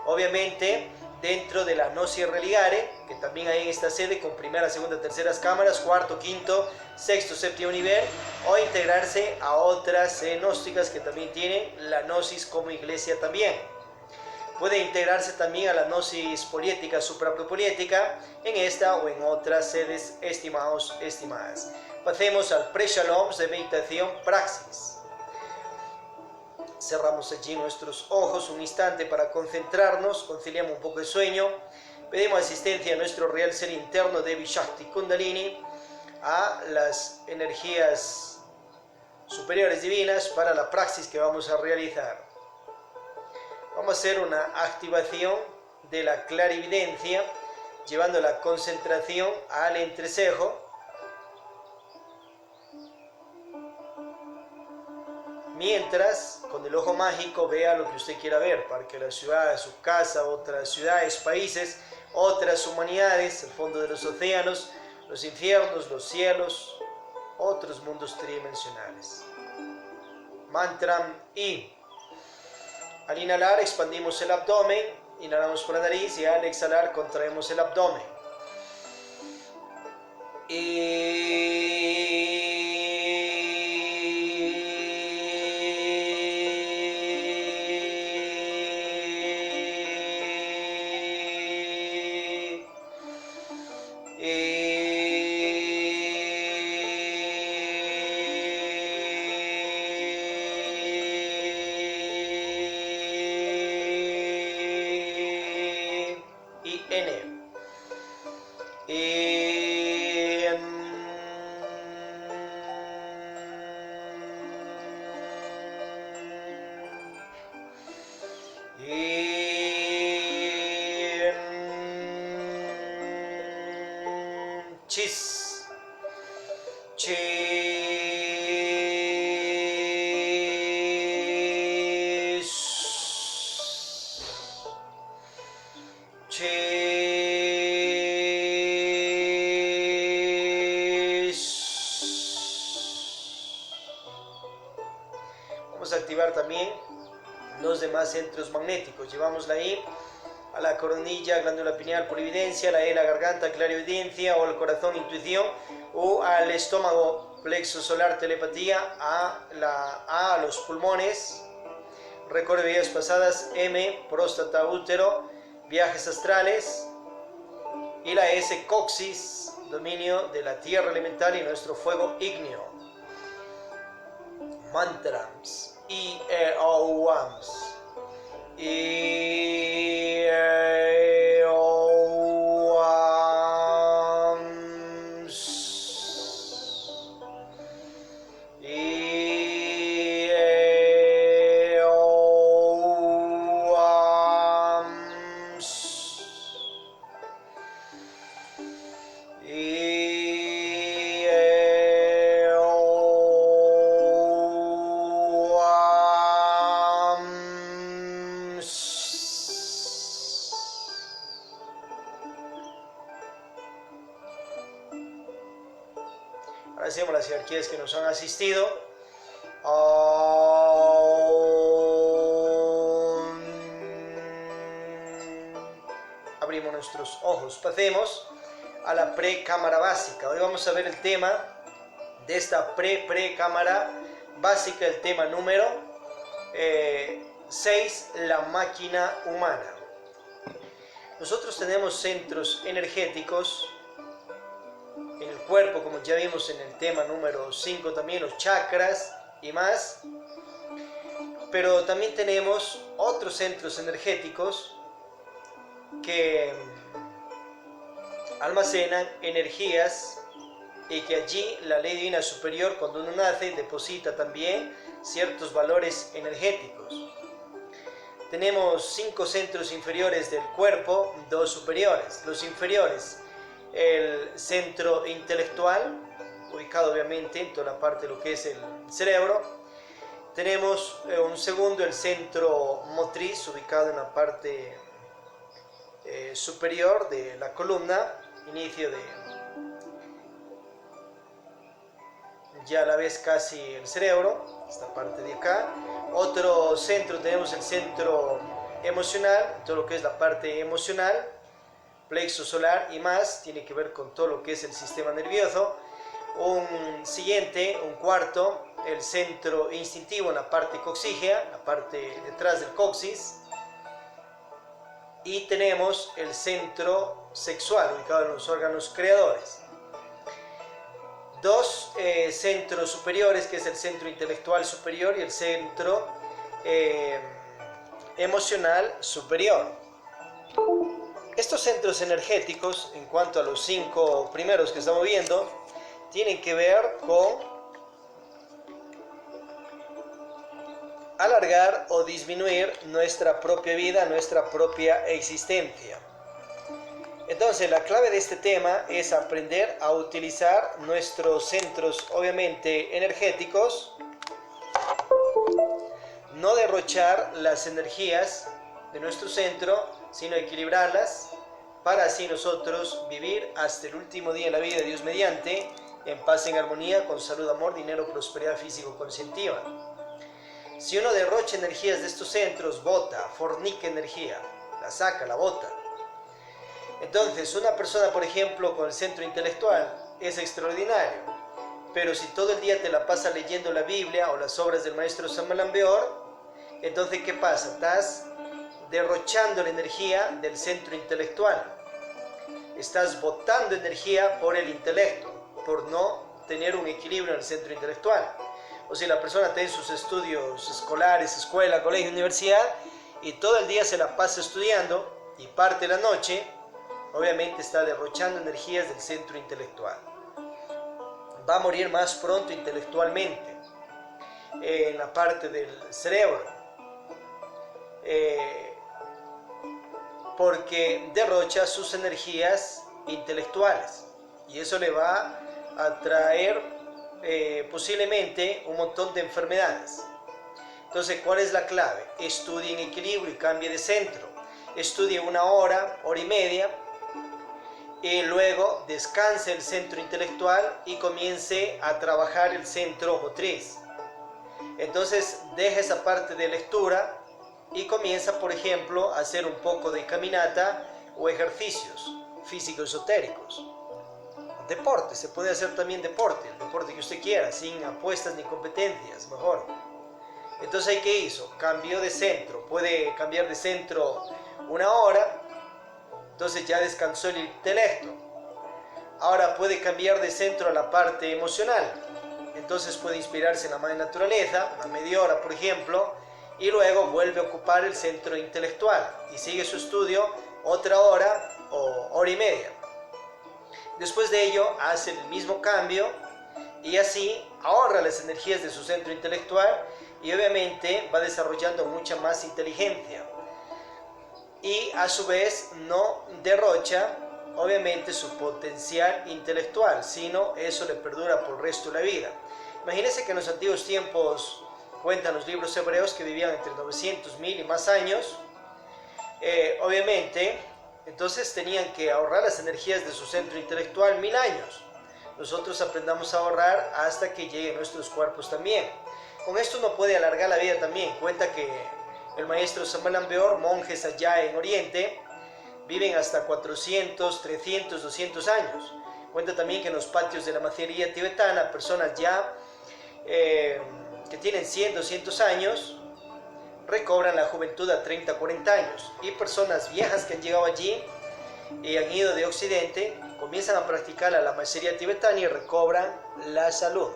obviamente, dentro de la Gnosis Religare, que también hay en esta sede, con primera, segunda, terceras cámaras, cuarto, quinto, sexto, séptimo nivel, o integrarse a otras gnósticas que también tienen la Gnosis como iglesia también. Puede integrarse también a la Gnosis poliética, suprapoliética, en esta o en otras sedes, estimados, estimadas. Pasemos al Pre-Shaloms de Meditación Praxis. Cerramos allí nuestros ojos un instante para concentrarnos, conciliamos un poco el sueño, pedimos asistencia a nuestro real ser interno de Vishakti Kundalini, a las energías superiores divinas para la praxis que vamos a realizar. Vamos a hacer una activación de la clarividencia, llevando la concentración al entrecejo. mientras con el ojo mágico vea lo que usted quiera ver, para que la ciudad, su casa, otras ciudades, países, otras humanidades, el fondo de los océanos, los infiernos, los cielos, otros mundos tridimensionales. Mantra I. Al inhalar expandimos el abdomen, inhalamos por la nariz y al exhalar contraemos el abdomen. Chis, chis, chis. Vamos a activar también los demás centros magnéticos. Llevamos la I a la coronilla, glándula pineal por evidencia, la E, la garganta, clarividencia, o al corazón, intuición, o al estómago, plexo solar, telepatía, a los pulmones, recuerdo vidas pasadas, M, próstata, útero, viajes astrales, y la S, coxis, dominio de la tierra elemental y nuestro fuego ígneo. Mantras, I-E-O-Wams. Agradecemos las jerarquías que nos han asistido. Abrimos nuestros ojos. Pasemos a la precámara básica. Hoy vamos a ver el tema de esta precámara básica, el tema número 6, la máquina humana. Nosotros tenemos centros energéticos en el cuerpo, como ya vimos en el tema número 5 también, los chakras y más, pero también tenemos otros centros energéticos que almacenan energías y que allí la ley divina superior, cuando uno nace, deposita también ciertos valores energéticos. Tenemos 5 centros inferiores del cuerpo, 2 superiores. Los inferiores: el centro intelectual, ubicado obviamente en toda la parte de lo que es el cerebro. Tenemos un segundo, el centro motriz, ubicado en la parte superior de la columna, inicio de ya a la vez casi el cerebro, esta parte de acá. Otro centro, tenemos el centro emocional, todo lo que es la parte emocional, plexo solar y más, tiene que ver con todo lo que es el sistema nervioso. Un siguiente, un cuarto, el centro instintivo en la parte coxígea, la parte detrás del coxis. Y tenemos el centro sexual, ubicado en los órganos creadores. 2 centros superiores, que es el centro intelectual superior y el centro emocional superior. Estos centros energéticos, en cuanto a los 5 primeros que estamos viendo, tienen que ver con alargar o disminuir nuestra propia vida, nuestra propia existencia. Entonces, la clave de este tema es aprender a utilizar nuestros centros, obviamente, energéticos no derrochar las energías de nuestro centro, sino equilibrarlas para así nosotros vivir hasta el último día de la vida, Dios mediante, en paz, en armonía, con salud, amor, dinero, prosperidad físico-conscientiva. Si uno derrocha energías de estos centros, bota, fornica energía, la saca, la bota. Entonces, una persona, por ejemplo, con el centro intelectual es extraordinario, pero si todo el día te la pasas leyendo la Biblia o las obras del maestro Samuel Ambeor, entonces, ¿qué pasa? Estás derrochando la energía del centro intelectual. Estás botando energía por el intelecto, por no tener un equilibrio en el centro intelectual. O si la persona tiene sus estudios escolares, escuela, colegio, universidad, y todo el día se la pasa estudiando y parte de la noche, obviamente está derrochando energías del centro intelectual. Va a morir más pronto intelectualmente, en la parte del cerebro, porque derrocha sus energías intelectuales, y eso le va a traer posiblemente un montón de enfermedades. Entonces, ¿cuál es la clave? Estudie en equilibrio y cambie de centro. Estudie 1 hora, hora y media, y luego descanse el centro intelectual y comience a trabajar el centro motriz. Entonces, deja esa parte de lectura y comienza, por ejemplo, a hacer un poco de caminata o ejercicios físicos esotéricos. Deporte, se puede hacer también deporte, el deporte que usted quiera, sin apuestas ni competencias, mejor. Entonces, ¿ahí qué hizo? Cambió de centro, puede cambiar de centro 1 hora, entonces ya descansó el intelecto. Ahora puede cambiar de centro a la parte emocional, entonces puede inspirarse en la madre naturaleza, una media hora, por ejemplo, y luego vuelve a ocupar el centro intelectual y sigue su estudio 1 hora o hora y media. Después de ello hace el mismo cambio y así ahorra las energías de su centro intelectual y obviamente va desarrollando mucha más inteligencia y a su vez no derrocha obviamente su potencial intelectual, sino eso le perdura por el resto de la vida. Imagínense que en los antiguos tiempos, cuentan los libros hebreos, que vivían entre 900, 1000 y más años, obviamente, entonces tenían que ahorrar las energías de su centro intelectual 1000 años. Nosotros aprendamos a ahorrar hasta que lleguen nuestros cuerpos también. Con esto uno puede alargar la vida también. Cuenta que el maestro Samuel Ambeor, monjes allá en Oriente, viven hasta 400, 300, 200 años. Cuenta también que en los patios de la macería tibetana, personas ya que tienen 100, 200 años, recobran la juventud a 30, 40 años. Y personas viejas que han llegado allí y han ido de Occidente, comienzan a practicar la macería tibetana y recobran la salud.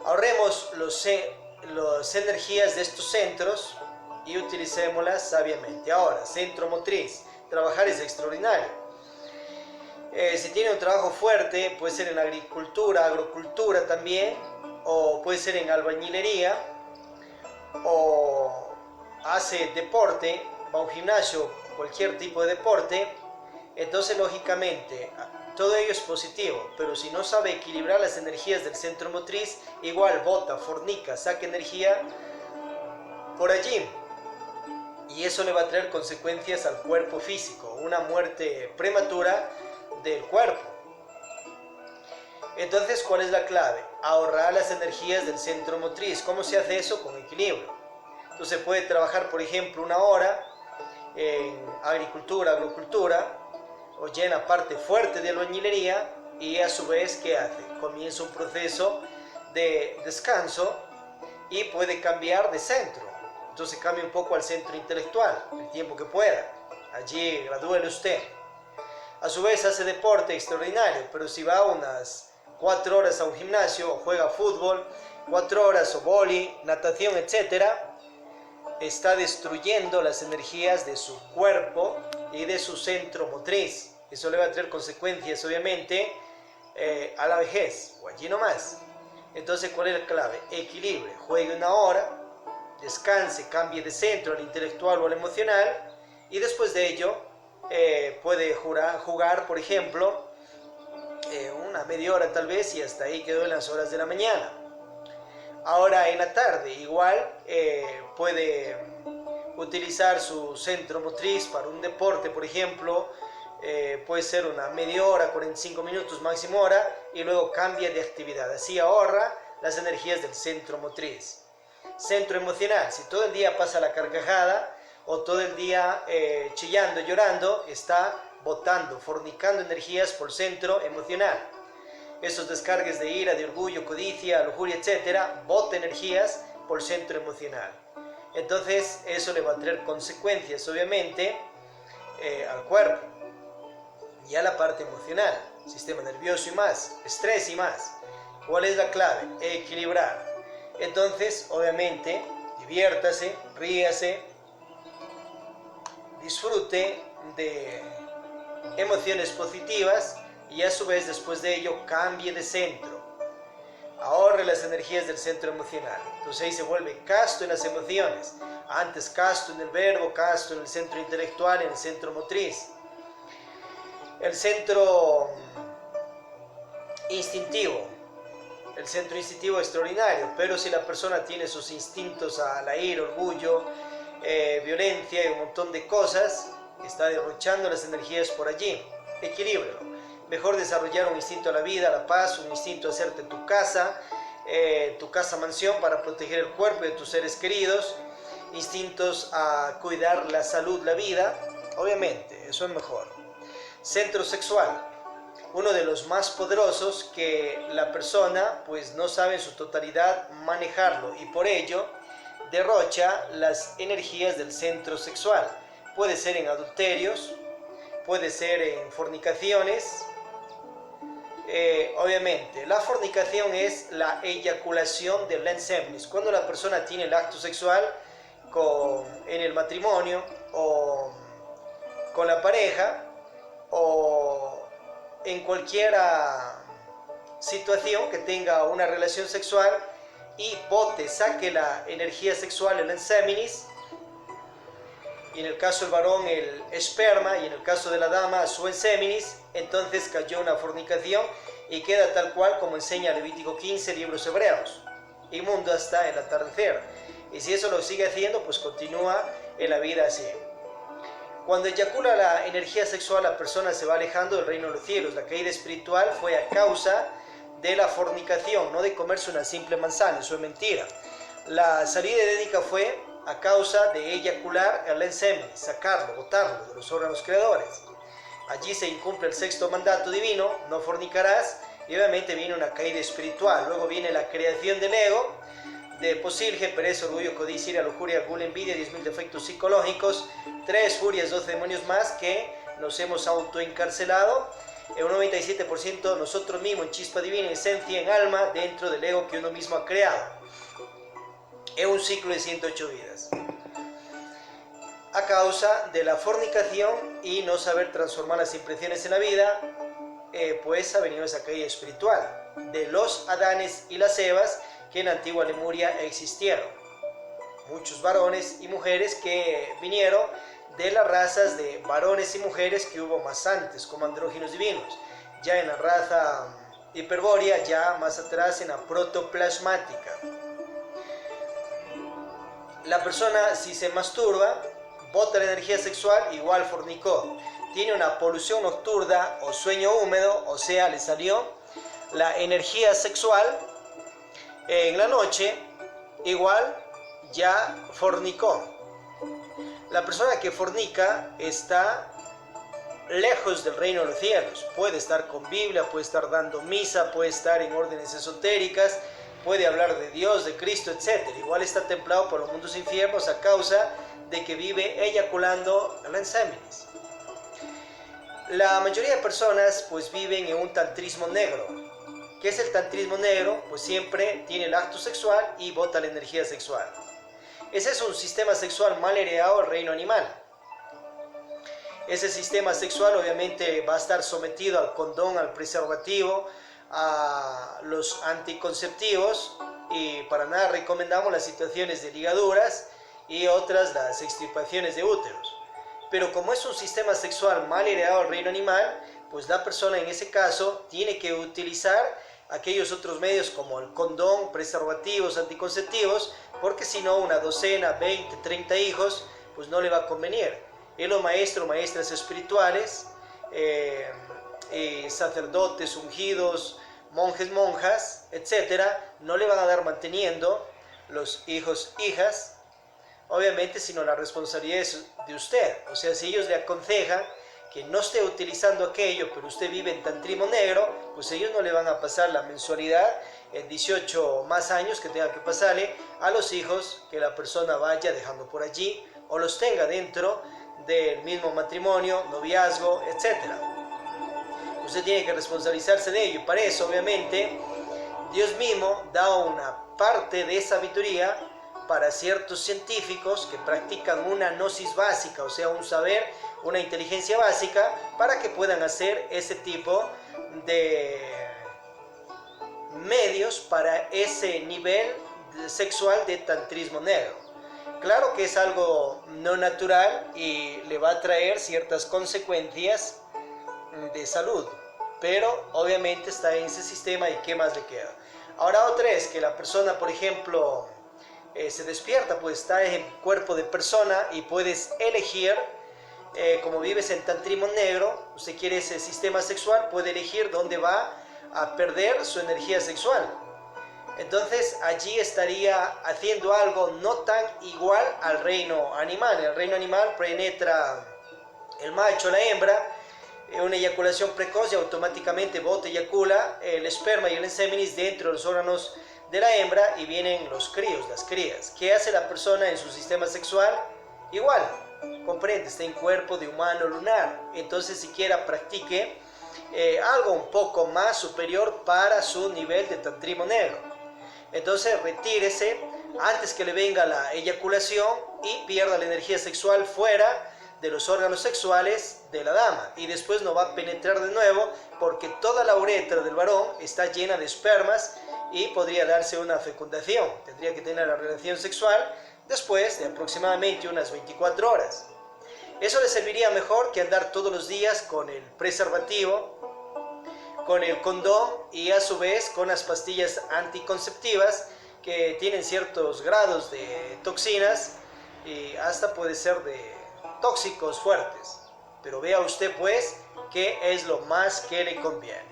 Ahorremos las energías de estos centros y utilicémoslas sabiamente. Ahora, centro motriz, trabajar es extraordinario. Si tiene un trabajo fuerte, puede ser en agricultura, agrocultura también, o puede ser en albañilería, o hace deporte, va a un gimnasio, cualquier tipo de deporte, entonces lógicamente todo ello es positivo, pero si no sabe equilibrar las energías del centro motriz, igual bota, fornica, saca energía por allí, y eso le va a traer consecuencias al cuerpo físico, una muerte prematura del cuerpo. Entonces, ¿cuál es la clave? Ahorrar las energías del centro motriz. ¿Cómo se hace eso? Con equilibrio. Entonces puede trabajar, por ejemplo, 1 hora en agricultura, agrocultura, o ya en la parte fuerte de albañilería, y a su vez, ¿qué hace? Comienza un proceso de descanso y puede cambiar de centro. Entonces cambia un poco al centro intelectual, el tiempo que pueda. Allí gradúele usted. A su vez hace deporte extraordinario, pero si va unas 4 horas a un gimnasio, o juega fútbol, 4 horas o vóley, natación, etc., está destruyendo las energías de su cuerpo y de su centro motriz. Eso le va a traer consecuencias, obviamente, a la vejez, o allí nomás. Entonces, ¿cuál es la clave? Equilibre, juegue 1 hora, descanse, cambie de centro al intelectual o al emocional, y después de ello puede jugar, por ejemplo, una media hora tal vez, y hasta ahí quedó en las horas de la mañana. Ahora en la tarde igual puede utilizar su centro motriz para un deporte, por ejemplo, puede ser una media hora, 45 minutos, máximo hora, y luego cambia de actividad. Así ahorra las energías del centro motriz. Centro emocional, si todo el día pasa la carcajada o todo el día chillando, llorando, está botando, fornicando energías por centro emocional. Esos descargues de ira, de orgullo, codicia, lujuria, etcétera, bota energías por centro emocional. Entonces eso le va a traer consecuencias, obviamente, al cuerpo y a la parte emocional, sistema nervioso y más, estrés y más. ¿Cuál es la clave? Equilibrar. Entonces, obviamente, diviértase, ríase, disfrute de emociones positivas y a su vez después de ello cambie de centro. Ahorre las energías del centro emocional. Entonces ahí se vuelve casto en las emociones. Antes casto en el verbo, casto en el centro intelectual, en el centro motriz. El centro instintivo. El centro instintivo extraordinario, pero si la persona tiene sus instintos a la ira, orgullo, violencia y un montón de cosas, está derrochando las energías por allí. Equilíbralo. Mejor desarrollar un instinto a la vida, a la paz, un instinto a hacerte tu casa mansión para proteger el cuerpo de tus seres queridos, instintos a cuidar la salud, la vida, obviamente, eso es mejor. Centro sexual. Uno de los más poderosos que la persona pues no sabe en su totalidad manejarlo y por ello derrocha las energías del centro sexual. Puede ser en adulterios, puede ser en fornicaciones. Obviamente, la fornicación es la eyaculación del lens seminis. Cuando la persona tiene el acto sexual en el matrimonio o con la pareja o en cualquier situación que tenga una relación sexual y saque la energía sexual, el lens seminis, y en el caso del varón el esperma y en el caso de la dama su enseminis, entonces cayó una fornicación y queda tal cual como enseña Levítico 15, libros hebreos, inmundo hasta el atardecer. Y si eso lo sigue haciendo, pues continúa en la vida así. Cuando eyacula la energía sexual, la persona se va alejando del reino de los cielos. La caída espiritual fue a causa de la fornicación, no de comerse una simple manzana, eso es mentira. La salida edénica fue a causa de eyacular el lens seminis, sacarlo, botarlo de los órganos creadores. Allí se incumple el sexto mandato divino, no fornicarás, y obviamente viene una caída espiritual. Luego viene la creación del ego, de posilge, pereza, orgullo, codicia, ira, lujuria, gula, envidia, 10.000 defectos psicológicos, 3 furias, 12 demonios más que nos hemos autoencarcelado, en un 97% nosotros mismos, en chispa divina, en esencia, en alma, dentro del ego que uno mismo ha creado. Es un ciclo de 108 vidas. A causa de la fornicación y no saber transformar las impresiones en la vida, pues ha venido esa caída espiritual de los Adanes y las Evas que en la antigua Lemuria existieron. Muchos varones y mujeres que vinieron de las razas de varones y mujeres que hubo más antes, como andróginos divinos. Ya en la raza hiperbórea, ya más atrás en la protoplasmática. La persona, si se masturba, bota la energía sexual, igual fornicó. Tiene una polución nocturna o sueño húmedo, o sea, le salió la energía sexual en la noche, igual ya fornicó. La persona que fornica está lejos del reino de los cielos. Puede estar con Biblia, puede estar dando misa, puede estar en órdenes esotéricas, puede hablar de Dios, de Cristo, etc. Igual está templado por los mundos infiernos a causa de que vive eyaculando el lens seminis. La mayoría de personas pues viven en un tantrismo negro. ¿Qué es el tantrismo negro? Pues siempre tiene el acto sexual y bota la energía sexual. Ese es un sistema sexual mal heredado al reino animal. Ese sistema sexual obviamente va a estar sometido al condón, al preservativo, a los anticonceptivos, y para nada recomendamos las situaciones de ligaduras y otras las extirpaciones de úteros. Pero como es un sistema sexual mal heredado al reino animal, pues la persona en ese caso tiene que utilizar aquellos otros medios como el condón, preservativos, anticonceptivos, porque si no una docena, 20, 30 hijos, pues no le va a convenir. Y los maestros, maestras espirituales, sacerdotes ungidos, monjes, monjas, etcétera, no le van a dar manteniendo los hijos, hijas, obviamente, sino la responsabilidad es de usted. O sea, si ellos le aconsejan que no esté utilizando aquello, pero usted vive en tantrismo negro, pues ellos no le van a pasar la mensualidad en 18 más años que tenga que pasarle a los hijos que la persona vaya dejando por allí o los tenga dentro del mismo matrimonio, noviazgo, etcétera. Usted tiene que responsabilizarse de ello, y para eso obviamente Dios mismo da una parte de sabiduría para ciertos científicos que practican una gnosis básica, o sea, un saber, una inteligencia básica, para que puedan hacer ese tipo de medios para ese nivel sexual de tantrismo negro. Claro que es algo no natural y le va a traer ciertas consecuencias de salud, pero obviamente está en ese sistema y qué más le queda. Ahora otra es que la persona, por ejemplo, se despierta, pues está en cuerpo de persona y puedes elegir, como vives en tantrismo negro, usted quiere ese sistema sexual, puede elegir dónde va a perder su energía sexual. Entonces allí estaría haciendo algo no tan igual al reino animal. En el reino animal penetra el macho, la hembra, una eyaculación precoz y automáticamente bota, eyacula el esperma y el enseminis dentro de los órganos de la hembra y vienen los críos, las crías. ¿Qué hace la persona en su sistema sexual? Igual, comprende, está en cuerpo de humano lunar. Entonces siquiera practique algo un poco más superior para su nivel de tantrismo negro. Entonces retírese antes que le venga la eyaculación y pierda la energía sexual fuera de los órganos sexuales de la dama, y después no va a penetrar de nuevo porque toda la uretra del varón está llena de espermas y podría darse una fecundación. Tendría que tener la relación sexual después de aproximadamente unas 24 horas. Eso le serviría mejor que andar todos los días con el preservativo, con el condón y a su vez con las pastillas anticonceptivas que tienen ciertos grados de toxinas y hasta puede ser de tóxicos fuertes. Pero vea usted pues qué es lo más que le conviene.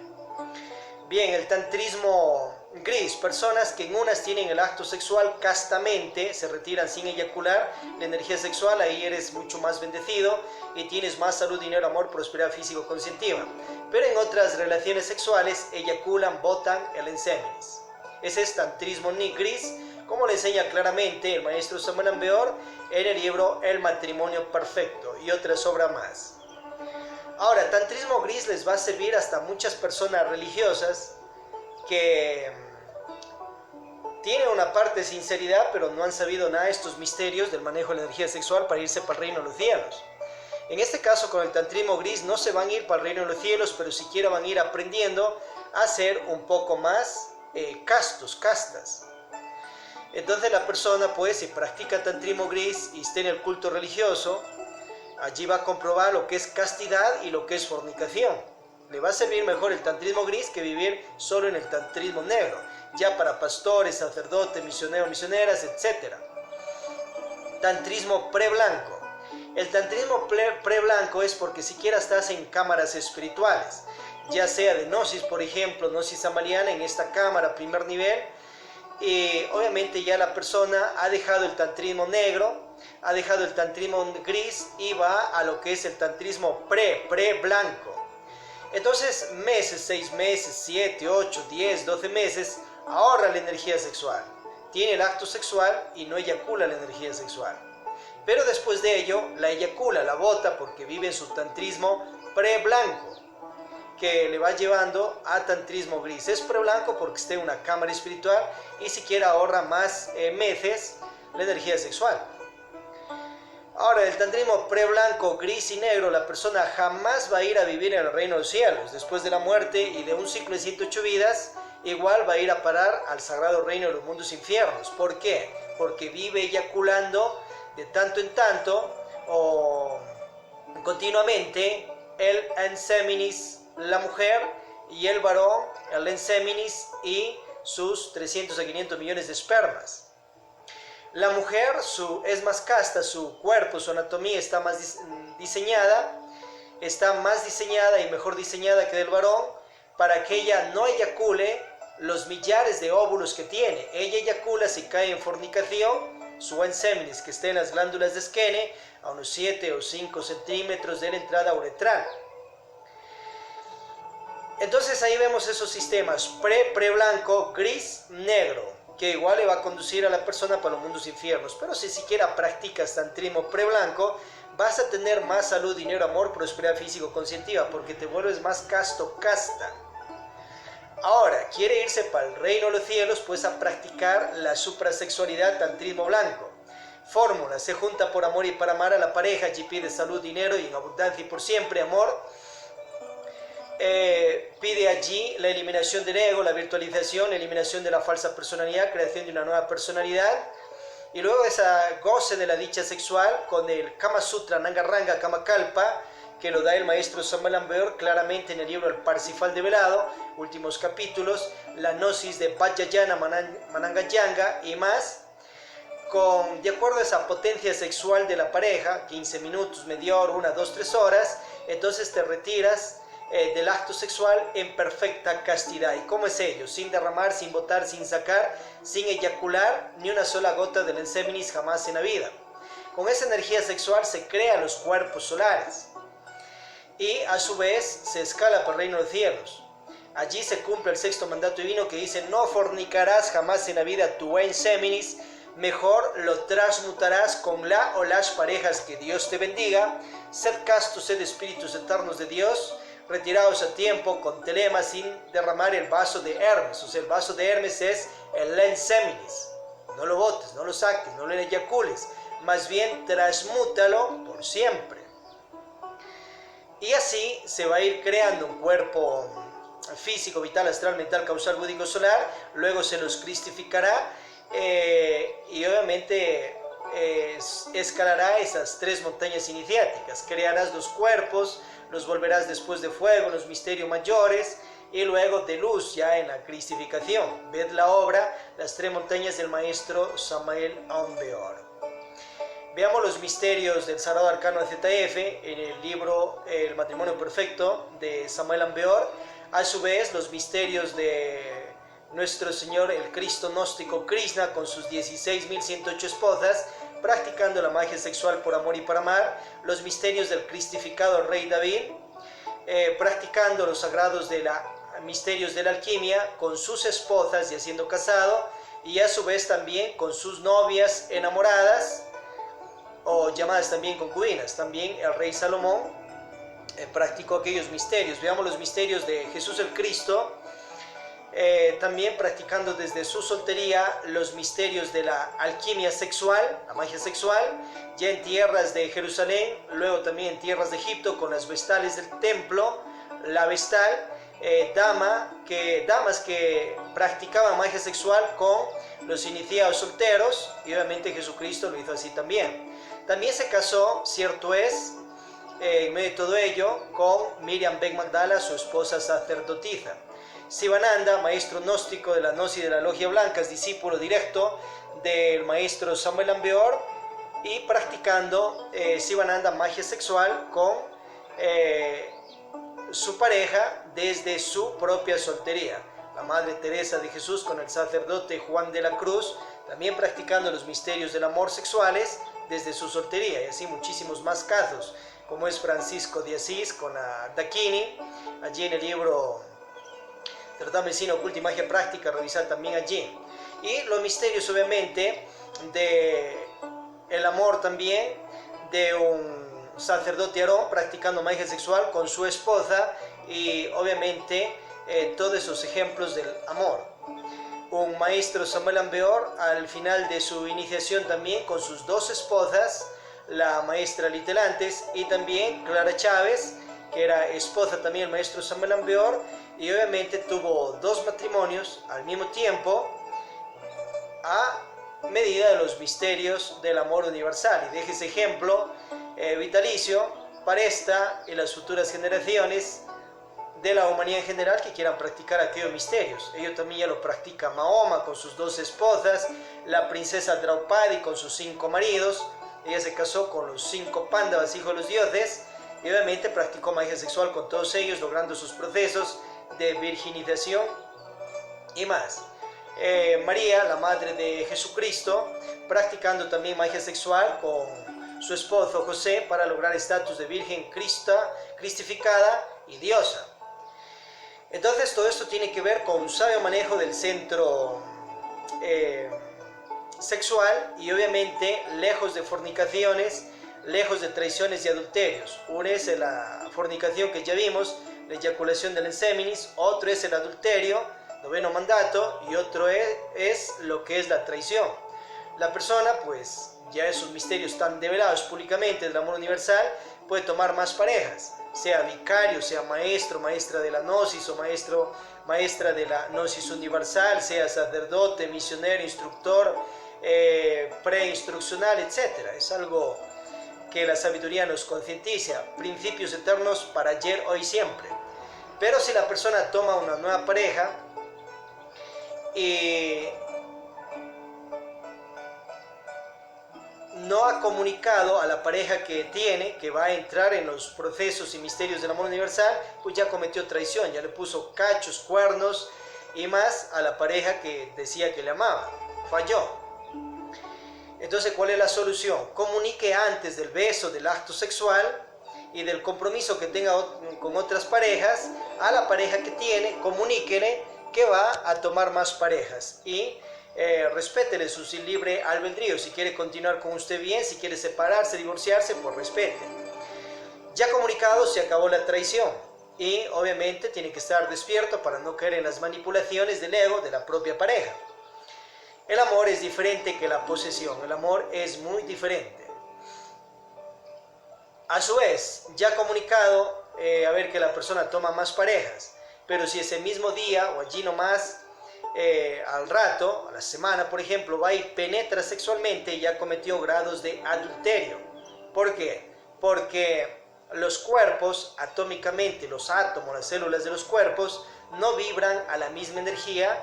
Bien, el tantrismo gris, personas que en unas tienen el acto sexual castamente, se retiran sin eyacular la energía sexual, ahí eres mucho más bendecido y tienes más salud, dinero, amor, prosperidad físico-conscientiva. Pero en otras relaciones sexuales eyaculan, botan el enseminis. Ese es tantrismo gris, como le enseña claramente el maestro Samuel Ambeor en el libro El matrimonio perfecto y otras obras más. Ahora, tantrismo gris les va a servir hasta muchas personas religiosas que tienen una parte de sinceridad, pero no han sabido nada de estos misterios del manejo de la energía sexual para irse para el reino de los cielos. En este caso, con el tantrismo gris, no se van a ir para el reino de los cielos, pero siquiera van a ir aprendiendo a ser un poco más castas. Entonces la persona, pues, si practica tantrismo gris y está en el culto religioso, allí va a comprobar lo que es castidad y lo que es fornicación. Le va a servir mejor el tantrismo gris que vivir solo en el tantrismo negro, ya para pastores, sacerdotes, misioneros, misioneras, etc. Tantrismo pre-blanco. El tantrismo pre-blanco es porque siquiera estás en cámaras espirituales, ya sea de gnosis, por ejemplo, gnosis amaliana, en esta cámara, primer nivel, y obviamente ya la persona ha dejado el tantrismo negro, ha dejado el tantrismo gris y va a lo que es el tantrismo pre-blanco. Entonces, meses, 6 meses, 7, 8, 10, 12 meses, ahorra la energía sexual. Tiene el acto sexual y no eyacula la energía sexual. Pero después de ello, la eyacula, la bota, porque vive en su tantrismo pre-blanco, que le va llevando a tantrismo gris. Es pre-blanco porque está en una cámara espiritual y siquiera ahorra más meses la energía sexual. Ahora, el tantrismo pre-blanco, gris y negro, la persona jamás va a ir a vivir en el reino de los cielos. Después de la muerte y de un ciclo de 108 vidas, igual va a ir a parar al sagrado reino de los mundos infiernos. ¿Por qué? Porque vive eyaculando de tanto en tanto o continuamente el enseminis, la mujer, y el varón, el lenseminis y sus 300 a 500 millones de espermas. La mujer es más casta, su cuerpo, su anatomía está más diseñada y mejor diseñada que del varón, para que ella no eyacule los millares de óvulos que tiene. Ella eyacula si cae en fornicación su enseminis, que esté en las glándulas de Skene, a unos 7 o 5 centímetros de la entrada uretral. Entonces ahí vemos esos sistemas, pre-blanco, gris, negro, que igual le va a conducir a la persona para los mundos infiernos. Pero si siquiera practicas tantrismo pre-blanco, vas a tener más salud, dinero, amor, prosperidad físico-conscientiva, porque te vuelves más casto, casta. Ahora, quiere irse para el reino de los cielos, pues a practicar la suprasexualidad, tantrismo blanco. Fórmula: se junta por amor y para amar a la pareja, allí pide salud, dinero y en abundancia y por siempre, amor. Pide allí la eliminación del ego, la virtualización, la eliminación de la falsa personalidad, creación de una nueva personalidad. Y luego esa goce de la dicha sexual con el Kama Sutra, Nangaranga, Kama Kalpa, que lo da el maestro Samuel Ambeor claramente en el libro El Parsifal Develado, últimos capítulos, la gnosis de Vajrayana, Manangayanga y más, de acuerdo a esa potencia sexual de la pareja, 15 minutos, media hora, 1, 2, 3 horas, entonces te retiras del acto sexual en perfecta castidad. ¿Y cómo es ello? Sin derramar, sin botar, sin sacar, sin eyacular ni una sola gota del enseminis jamás en la vida. Con esa energía sexual se crean los cuerpos solares y a su vez se escala por el reino de los cielos. Allí se cumple el sexto mandato divino que dice: no fornicarás jamás en la vida tu enseminis, mejor lo transmutarás con la o las parejas que Dios te bendiga. Sed castos, sed espíritus eternos de Dios, retirados a tiempo con telema, sin derramar el vaso de Hermes. O sea, el vaso de Hermes es el lenseminis. No lo botes, no lo saques, no lo eyacules, más bien transmútalo por siempre. Y así se va a ir creando un cuerpo físico, vital, astral, mental, causal, búdico, solar. Luego se los cristificará y obviamente escalará esas 3 montañas iniciáticas. Crearás los cuerpos, los volverás después de fuego, los misterios mayores, y luego de luz ya en la cristificación. Ved la obra Las 3 montañas del maestro Samuel Ambeor. Veamos los misterios del Sagrado Arcano de ZF en el libro El Matrimonio Perfecto de Samuel Ambeor. A su vez, los misterios de nuestro Señor el Cristo gnóstico Krishna con sus 16.108 esposas, practicando la magia sexual por amor y para amar. Los misterios del cristificado Rey David, practicando los sagrados misterios de la alquimia con sus esposas y siendo casado, y a su vez también con sus novias enamoradas, o llamadas también concubinas. También el rey Salomón practicó aquellos misterios. Veamos los misterios de Jesús el Cristo, también practicando desde su soltería los misterios de la alquimia sexual, la magia sexual, ya en tierras de Jerusalén, luego también en tierras de Egipto con las vestales del templo, la vestal, damas que practicaban magia sexual con los iniciados solteros, y obviamente Jesucristo lo hizo así también. También se casó, cierto es, en medio de todo ello, con Miriam Beck Magdala, su esposa sacerdotisa. Sivananda, maestro gnóstico de la gnosis de la logia blanca, es discípulo directo del maestro Samuel Ambeor, y practicando Sivananda magia sexual con su pareja desde su propia soltería. La Madre Teresa de Jesús con el sacerdote Juan de la Cruz, también practicando los misterios del amor sexuales desde su soltería, y así muchísimos más casos, como es Francisco de Asís con la Daquini, allí en el libro Tratado de Medicina Oculta y Magia Práctica, revisar también allí. Y los misterios obviamente de el amor también de un sacerdote Aarón practicando magia sexual con su esposa, y obviamente todos esos ejemplos del amor. Un maestro Samuel Ambeor al final de su iniciación también con sus 2 esposas, la maestra Litelantes y también Clara Chávez, que era esposa también del maestro Samuel Ambeor, y obviamente tuvo 2 matrimonios al mismo tiempo a medida de los misterios del amor universal, y deja ese ejemplo vitalicio para esta y las futuras generaciones de la humanidad en general que quieran practicar aquellos misterios. Ellos también ya lo practica Mahoma con sus 2 esposas, la princesa Draupadi con sus 5 maridos. Ella se casó con los 5 Pándavas, hijos de los dioses, y obviamente practicó magia sexual con todos ellos, logrando sus procesos de virginización y más. María, la madre de Jesucristo, practicando también magia sexual con su esposo José para lograr estatus de virgen cristificada y diosa. Entonces todo esto tiene que ver con un sabio manejo del centro sexual y obviamente lejos de fornicaciones, lejos de traiciones y adulterios. Uno es la fornicación que ya vimos, la eyaculación del enseminis, otro es el adulterio, 9º mandato, y otro es lo que es la traición. La persona, pues ya esos misterios tan develados públicamente del amor universal, puede tomar más parejas, sea vicario, sea maestro, maestra de la gnosis o maestra de la gnosis universal, sea sacerdote, misionero, instructor, preinstruccional, etc. Es algo que la sabiduría nos concientiza, principios eternos para ayer, hoy, siempre. Pero si la persona toma una nueva pareja y no ha comunicado a la pareja que tiene, que va a entrar en los procesos y misterios del amor universal, pues ya cometió traición, ya le puso cachos, cuernos y más a la pareja que decía que le amaba. Falló. Entonces, ¿cuál es la solución? Comunique antes del beso, del acto sexual y del compromiso que tenga con otras parejas, a la pareja que tiene, comuníquele que va a tomar más parejas y respétele su libre albedrío. Si quiere continuar con usted bien, si quiere separarse, divorciarse, pues respete. Ya comunicado, se acabó la traición y obviamente tiene que estar despierto para no caer en las manipulaciones del ego de la propia pareja. El amor es diferente que la posesión, el amor es muy diferente. A su vez, ya comunicado, a ver que la persona toma más parejas, pero si ese mismo día o allí nomás, al rato, a la semana por ejemplo, va y penetra sexualmente, ya cometió grados de adulterio. ¿Por qué? Porque los cuerpos, atómicamente, los átomos, las células de los cuerpos, no vibran a la misma energía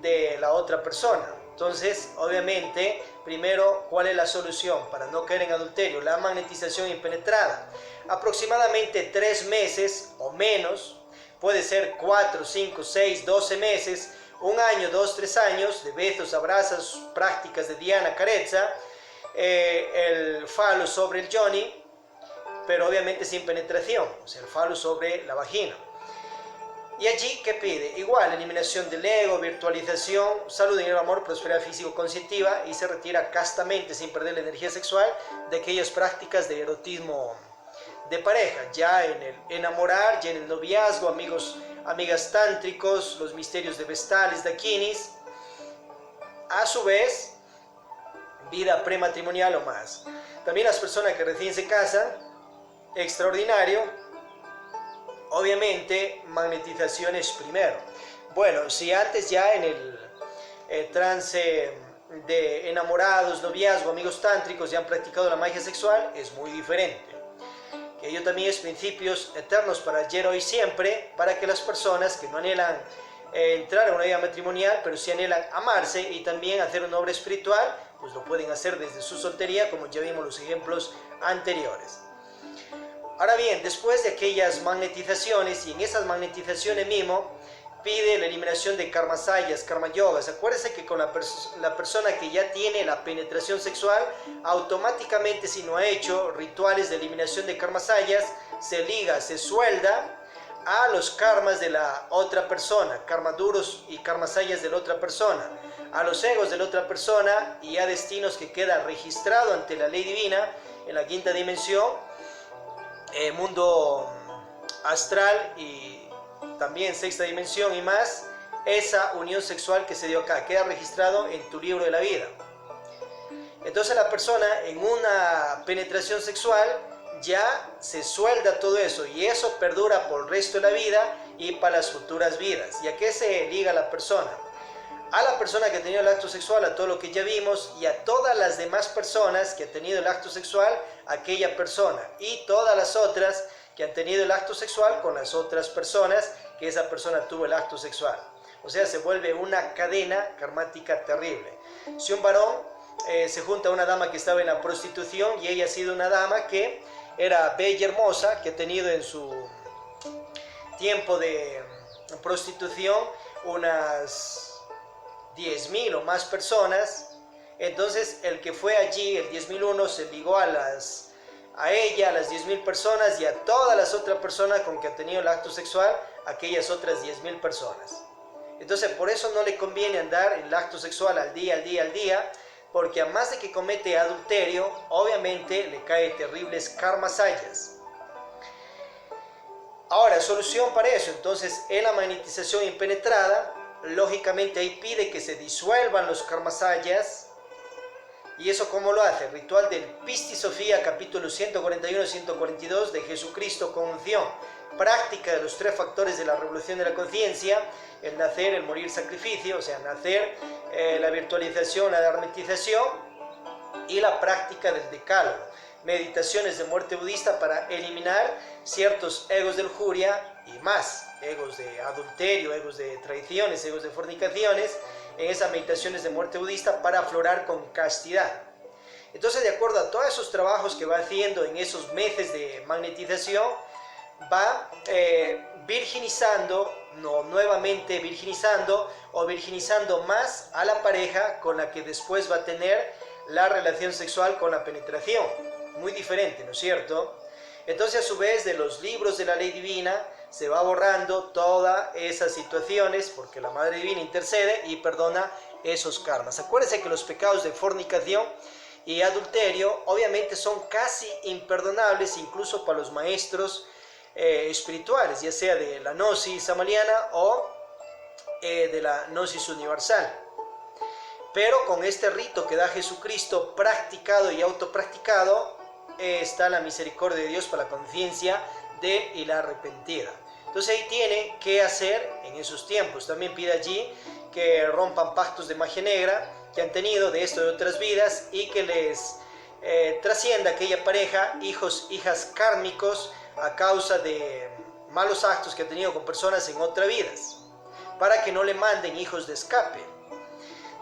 de la otra persona. Entonces, obviamente, primero, ¿cuál es la solución para no caer en adulterio? La magnetización impenetrada. Aproximadamente 3 meses o menos, puede ser 4, 5, 6, 12 meses, 1 año, 2, 3 años de besos, abrazos, prácticas de Diana Carezza, el falo sobre el yoni, pero obviamente sin penetración, o sea, el falo sobre la vagina. Y allí, ¿qué pide? Igual, eliminación del ego, virtualización, salud en el amor, prosperidad físico-cognitiva, y se retira castamente, sin perder la energía sexual, de aquellas prácticas de erotismo de pareja, ya en el enamorar, ya en el noviazgo, amigas tántricos, los misterios de Vestales, Dakinis. A su vez, vida prematrimonial o más. También las personas que recién se casan, extraordinario. Obviamente, magnetizaciones primero. Bueno, si antes ya en el trance de enamorados, noviazgo, amigos tántricos ya han practicado la magia sexual, es muy diferente. Que ello también es principios eternos para ayer, hoy, siempre, para que las personas que no anhelan entrar a una vida matrimonial, pero sí anhelan amarse y también hacer una obra espiritual, pues lo pueden hacer desde su soltería, como ya vimos los ejemplos anteriores. Ahora bien, después de aquellas magnetizaciones, y en esas magnetizaciones mismo, pide la eliminación de karmasayas, karma yogas. Acuérdense que con la persona que ya tiene la penetración sexual, automáticamente, si no ha hecho rituales de eliminación de karmasayas, se liga, se suelda a los karmas de la otra persona, karma duros y karmasayas de la otra persona, a los egos de la otra persona y a destinos que queda registrado ante la ley divina en la quinta dimensión, mundo astral y también sexta dimensión y más. Esa unión sexual que se dio acá queda registrado en tu libro de la vida. Entonces la persona en una penetración sexual ya se suelda todo eso y eso perdura por el resto de la vida y para las futuras vidas. ¿Y a qué se liga la persona? A la persona que ha tenido el acto sexual, a todo lo que ya vimos, y a todas las demás personas que han tenido el acto sexual, aquella persona, y todas las otras que han tenido el acto sexual con las otras personas que esa persona tuvo el acto sexual. O sea, se vuelve una cadena karmática terrible. Si un varón se junta a una dama que estaba en la prostitución y ella ha sido una dama que era bella y hermosa, que ha tenido en su tiempo de prostitución unas 10.000 o más personas, entonces el que fue allí, el 10.001, se ligó a ella, a las 10.000 personas y a todas las otras personas con que ha tenido el acto sexual, aquellas otras 10.000 personas. Entonces por eso no le conviene andar en el acto sexual al día, porque a más de que comete adulterio, obviamente le cae terribles karmasayas. Ahora, solución para eso, entonces en la magnetización impenetrada, lógicamente ahí pide que se disuelvan los karmasayas. ¿Y eso cómo lo hace? El ritual del Pisti Sofía, capítulo 141-142 de Jesucristo con unción. Práctica de los 3 factores de la revolución de la conciencia: el nacer, el morir, sacrificio, o sea, nacer, la virtualización, la hermetización, y la práctica del decálogo. Meditaciones de muerte budista para eliminar ciertos egos de lujuria y más, egos de adulterio, egos de traiciones, egos de fornicaciones, en esas meditaciones de muerte budista para aflorar con castidad. Entonces, de acuerdo a todos esos trabajos que va haciendo en esos meses de magnetización, va virginizando, no nuevamente virginizando o virginizando más a la pareja con la que después va a tener la relación sexual con la penetración. Muy diferente, ¿no es cierto? Entonces, a su vez, de los libros de la ley divina se va borrando todas esas situaciones, porque la Madre Divina intercede y perdona esos karmas. Acuérdense que los pecados de fornicación y adulterio obviamente son casi imperdonables incluso para los maestros espirituales, ya sea de la gnosis samaliana o de la gnosis universal. Pero con este rito que da Jesucristo practicado y autopracticado, está la misericordia de Dios para la conciencia de y la arrepentida. Entonces ahí tiene que hacer en esos tiempos. También pide allí que rompan pactos de magia negra que han tenido de esto de otras vidas y que les trascienda aquella pareja, hijos, hijas kármicos a causa de malos actos que ha tenido con personas en otras vidas, para que no le manden hijos de escape.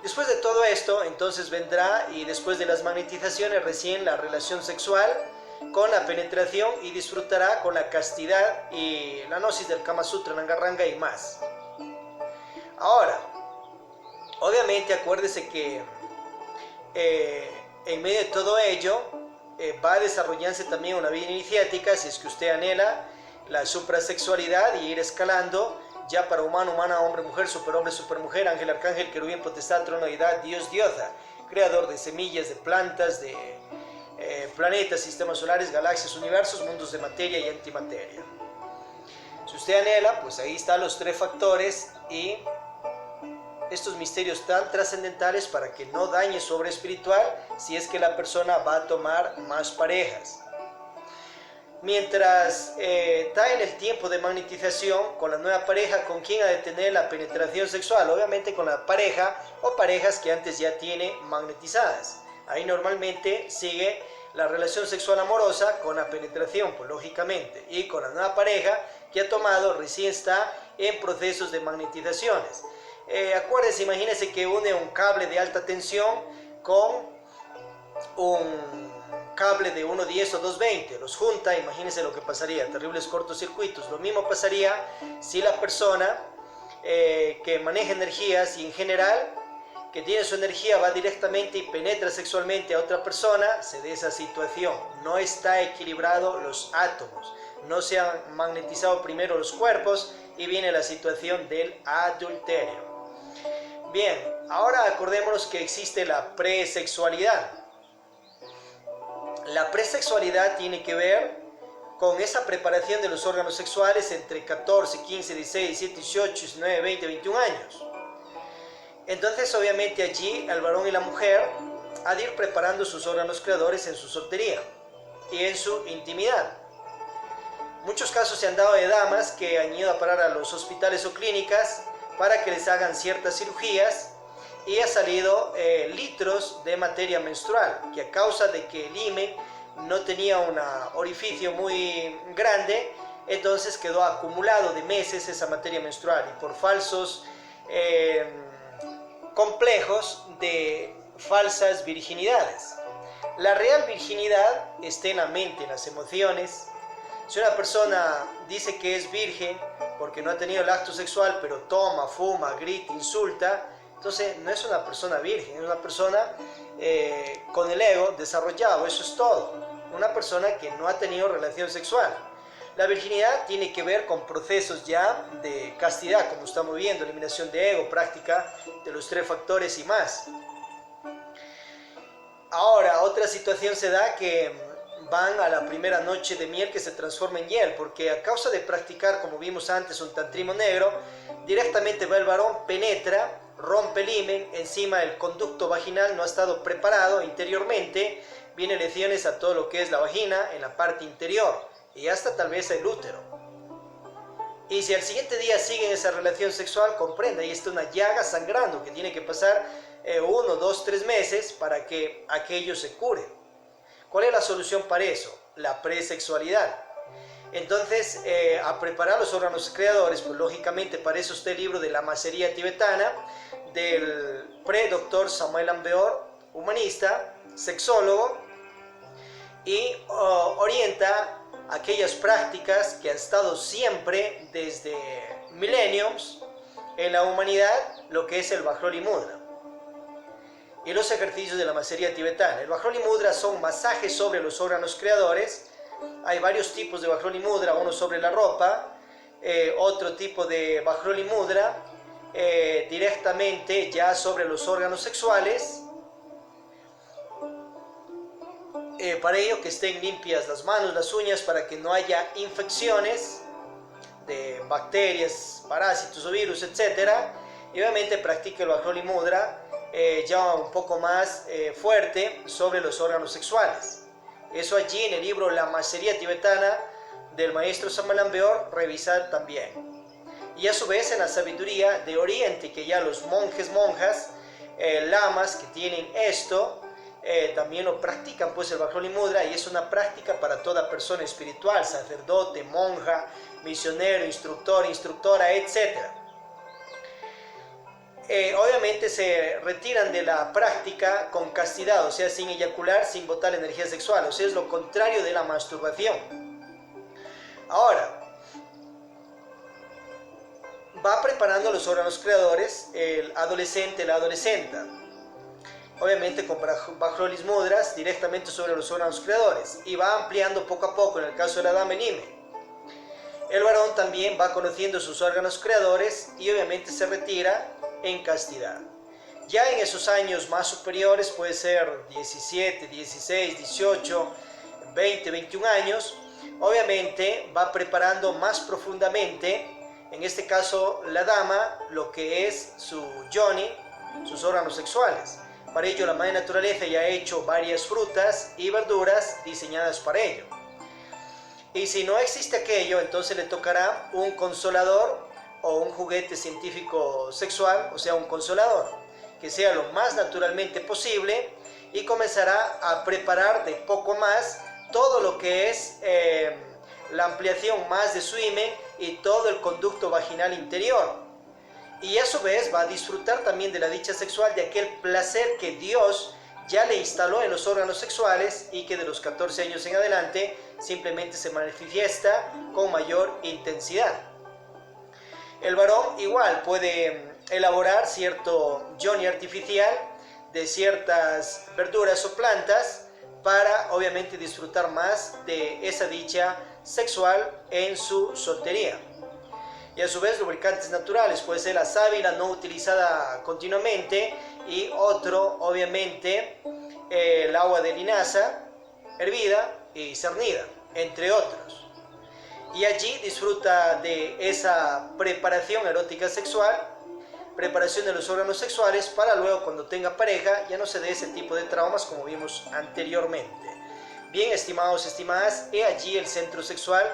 Después de todo esto, entonces vendrá, y después de las magnetizaciones, recién la relación sexual con la penetración, y disfrutará con la castidad y la gnosis del Kama Sutra, Nangarranga y más. Ahora, obviamente acuérdese que en medio de todo ello va desarrollándose también una vida iniciática, si es que usted anhela la suprasexualidad y ir escalando ya para humano, humana, hombre, mujer, superhombre, supermujer, ángel, arcángel, querubín, potestad, trono, deidad, Dios, diosa, creador de semillas, de plantas, de planetas, sistemas solares, galaxias, universos, mundos de materia y antimateria. Si usted anhela, pues ahí están los 3 factores y estos misterios tan trascendentales para que no dañe su obra espiritual si es que la persona va a tomar más parejas. Mientras está en el tiempo de magnetización con la nueva pareja, ¿con quién ha de tener la penetración sexual? Obviamente con la pareja o parejas que antes ya tiene magnetizadas. Ahí normalmente sigue la relación sexual amorosa con la penetración, pues lógicamente. Y con la nueva pareja que ha tomado, recién está en procesos de magnetizaciones. Acuérdense, imagínense que une un cable de alta tensión con un cable de 110 o 220, los junta, imagínense lo que pasaría, terribles cortocircuitos. Lo mismo pasaría si la persona que maneja energías y en general que tiene su energía va directamente y penetra sexualmente a otra persona, se da esa situación. No está equilibrado los átomos, no se han magnetizado primero los cuerpos y viene la situación del adulterio. Bien, ahora acordémonos que existe la presexualidad. La presexualidad tiene que ver con esa preparación de los órganos sexuales entre 14, 15, 16, 17, 18, 19, 20, 21 años. Entonces, obviamente allí el varón y la mujer han de ir preparando sus órganos creadores en su soltería y en su intimidad. Muchos casos se han dado de damas que han ido a parar a los hospitales o clínicas para que les hagan ciertas cirugías y ha salido litros de materia menstrual, que a causa de que el himen no tenía un orificio muy grande, entonces quedó acumulado de meses esa materia menstrual y por falsos complejos de falsas virginidades. La real virginidad está en la mente, en las emociones. Si una persona dice que es virgen porque no ha tenido el acto sexual, pero toma, fuma, grita, insulta, entonces no es una persona virgen, es una persona con el ego desarrollado, eso es todo. Una persona que no ha tenido relación sexual. La virginidad tiene que ver con procesos ya de castidad, como estamos viendo, eliminación de ego, práctica de los 3 factores y más. Ahora, otra situación se da que van a la primera noche de miel que se transforma en hiel, porque a causa de practicar, como vimos antes, un tantrismo negro, directamente va el varón, penetra, rompe el himen, encima el conducto vaginal no ha estado preparado interiormente, vienen lesiones a todo lo que es la vagina, en la parte interior, y hasta tal vez el útero. Y si al siguiente día siguen esa relación sexual, comprenda, ahí está una llaga sangrando que tiene que pasar 1, 2, 3 meses para que aquello se cure. ¿Cuál es la solución para eso? La presexualidad. Entonces, a preparar los órganos creadores, pues lógicamente para eso está el libro de la macería tibetana del pre-doctor Samuel Ambeor, humanista, sexólogo, y orienta aquellas prácticas que han estado siempre desde milenios en la humanidad, lo que es el Vajroli Mudra y los ejercicios de la macería tibetana. El Vajroli Mudra son masajes sobre los órganos creadores. Hay varios tipos de Vajroli Mudra, uno sobre la ropa, otro tipo de Vajroli Mudra directamente ya sobre los órganos sexuales, para ello que estén limpias las manos, las uñas, para que no haya infecciones de bacterias, parásitos o virus, etc. Y obviamente practique el Vajroli Mudra ya un poco más fuerte sobre los órganos sexuales. Eso allí en el libro La Macería Tibetana del maestro Samuel Ambeor, revisar también. Y a su vez en la sabiduría de Oriente, que ya los monjes, monjas, lamas que tienen esto, también lo practican, pues el Vajroli Mudra, y es una práctica para toda persona espiritual, sacerdote, monja, misionero, instructor, instructora, etc. Obviamente se retiran de la práctica con castidad, o sea, sin eyacular, sin botar energía sexual, o sea, es lo contrario de la masturbación. Ahora, va preparando los órganos creadores el adolescente, la adolescente, obviamente con Vajrolis Mudras directamente sobre los órganos creadores, y va ampliando poco a poco en el caso de la dama en himen. El varón también va conociendo sus órganos creadores y obviamente se retira en castidad. Ya en esos años más superiores, puede ser 17, 16, 18, 20, 21 años, obviamente va preparando más profundamente, en este caso la dama, lo que es su yoni, sus órganos sexuales. Para ello la madre naturaleza ya ha hecho varias frutas y verduras diseñadas para ello. Y si no existe aquello, entonces le tocará un consolador o un juguete científico sexual, o sea, un consolador, que sea lo más naturalmente posible, y comenzará a preparar de poco más todo lo que es la ampliación más de su himen y todo el conducto vaginal interior. Y a su vez va a disfrutar también de la dicha sexual, de aquel placer que Dios ya le instaló en los órganos sexuales y que de los 14 años en adelante simplemente se manifiesta con mayor intensidad. El varón igual puede elaborar cierto yoni artificial de ciertas verduras o plantas para obviamente disfrutar más de esa dicha sexual en su soltería. Y a su vez lubricantes naturales, puede ser la sábila no utilizada continuamente, y otro obviamente el agua de linaza hervida y cernida, entre otros. Y allí disfruta de esa preparación erótica sexual, preparación de los órganos sexuales, para luego cuando tenga pareja ya no se dé ese tipo de traumas como vimos anteriormente. Bien, estimados, estimadas, he allí el centro sexual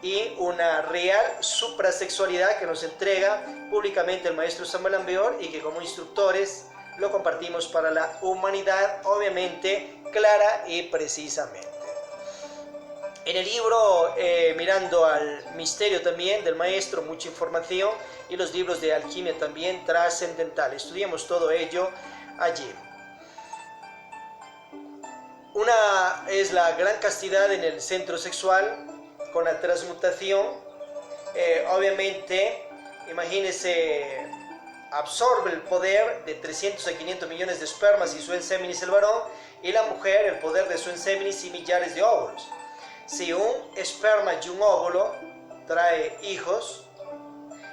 y una real suprasexualidad que nos entrega públicamente el maestro Samuel Ambeor, y que como instructores lo compartimos para la humanidad, obviamente clara y precisamente. En el libro, mirando al misterio también del maestro, mucha información, y los libros de alquimia también, trascendental. Estudiamos todo ello allí. Una es la gran castidad en el centro sexual, con la transmutación. Obviamente, imagínense, absorbe el poder de 300 a 500 millones de espermas y su enseminis el varón, y la mujer el poder de su enseminis y millares de óvulos. Si un esperma y un óvulo trae hijos,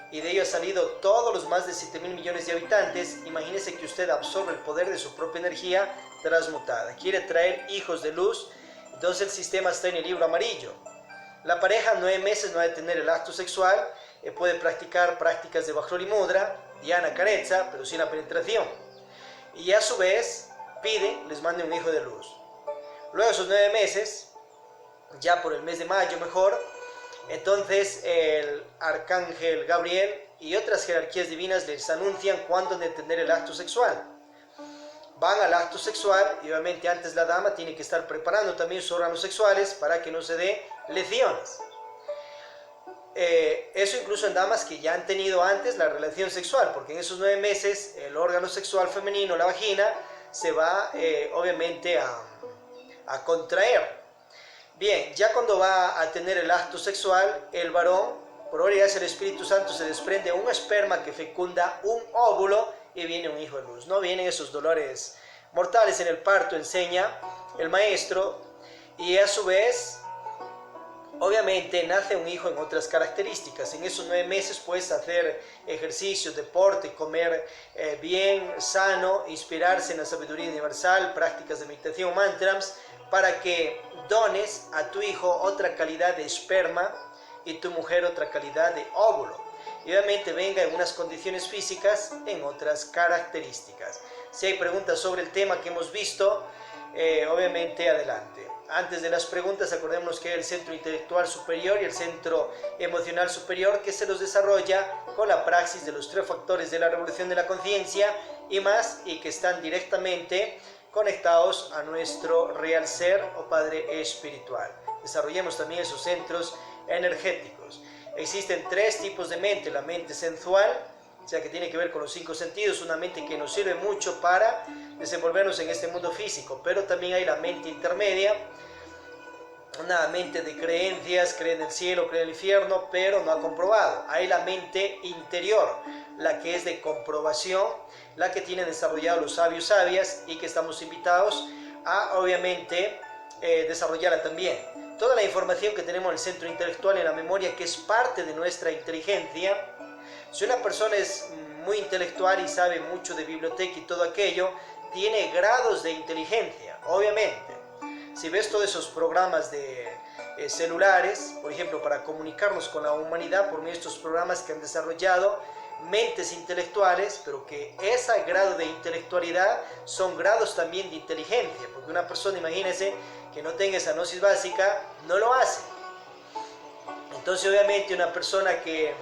y de ello ha salido todos los más de 7.000 millones de habitantes, imagínese que usted absorbe el poder de su propia energía transmutada. Quiere traer hijos de luz, entonces el sistema está en el libro amarillo. La pareja 9 meses no ha de tener el acto sexual, puede practicar prácticas de Bajroli Mudra, Dhyana Carezza, pero sin la penetración. Y a su vez pide, les mande un hijo de luz. Luego de esos 9 meses, ya por el mes de mayo mejor, entonces el arcángel Gabriel y otras jerarquías divinas les anuncian cuándo han de tener el acto sexual. Van al acto sexual y obviamente antes la dama tiene que estar preparando también sus órganos sexuales para que no se dé lesiones. Eso incluso en damas que ya han tenido antes la relación sexual, porque en esos 9 meses el órgano sexual femenino, la vagina, se va obviamente a contraer. Bien, ya cuando va a tener el acto sexual, el varón, por obra del Espíritu Santo, se desprende un esperma que fecunda un óvulo y viene un hijo de luz. No vienen esos dolores mortales en el parto, enseña el maestro, y a su vez, obviamente, nace un hijo en otras características. En esos 9 meses puedes hacer ejercicio, deporte, comer bien, sano, inspirarse en la sabiduría universal, prácticas de meditación, mantras, para que dones a tu hijo otra calidad de esperma y tu mujer otra calidad de óvulo. Y obviamente venga en unas condiciones físicas, en otras características. Si hay preguntas sobre el tema que hemos visto, obviamente adelante. Antes de las preguntas, acordémonos que hay el centro intelectual superior y el centro emocional superior, que se los desarrolla con la praxis de los 3 factores de la revolución de la conciencia y más, y que están directamente conectados a nuestro real ser o Padre espiritual. Desarrollemos también esos centros energéticos. Existen 3 tipos de mente: la mente sensual, o sea que tiene que ver con los 5 sentidos, una mente que nos sirve mucho para desenvolvernos en este mundo físico, pero también hay la mente intermedia, una mente de creencias, cree en el cielo, cree en el infierno, pero no ha comprobado. Hay la mente interior, la que es de comprobación, la que tienen desarrollado los sabios sabias y que estamos invitados a obviamente desarrollarla también. Toda la información que tenemos en el centro intelectual, en la memoria, que es parte de nuestra inteligencia. Si una persona es muy intelectual y sabe mucho de biblioteca y todo aquello, tiene grados de inteligencia, obviamente. Si ves todos esos programas de celulares, por ejemplo, para comunicarnos con la humanidad por medio de estos programas que han desarrollado mentes intelectuales, pero que ese grado de intelectualidad son grados también de inteligencia, porque una persona, imagínense, que no tenga esa gnosis básica, no lo hace. Entonces, obviamente, una persona que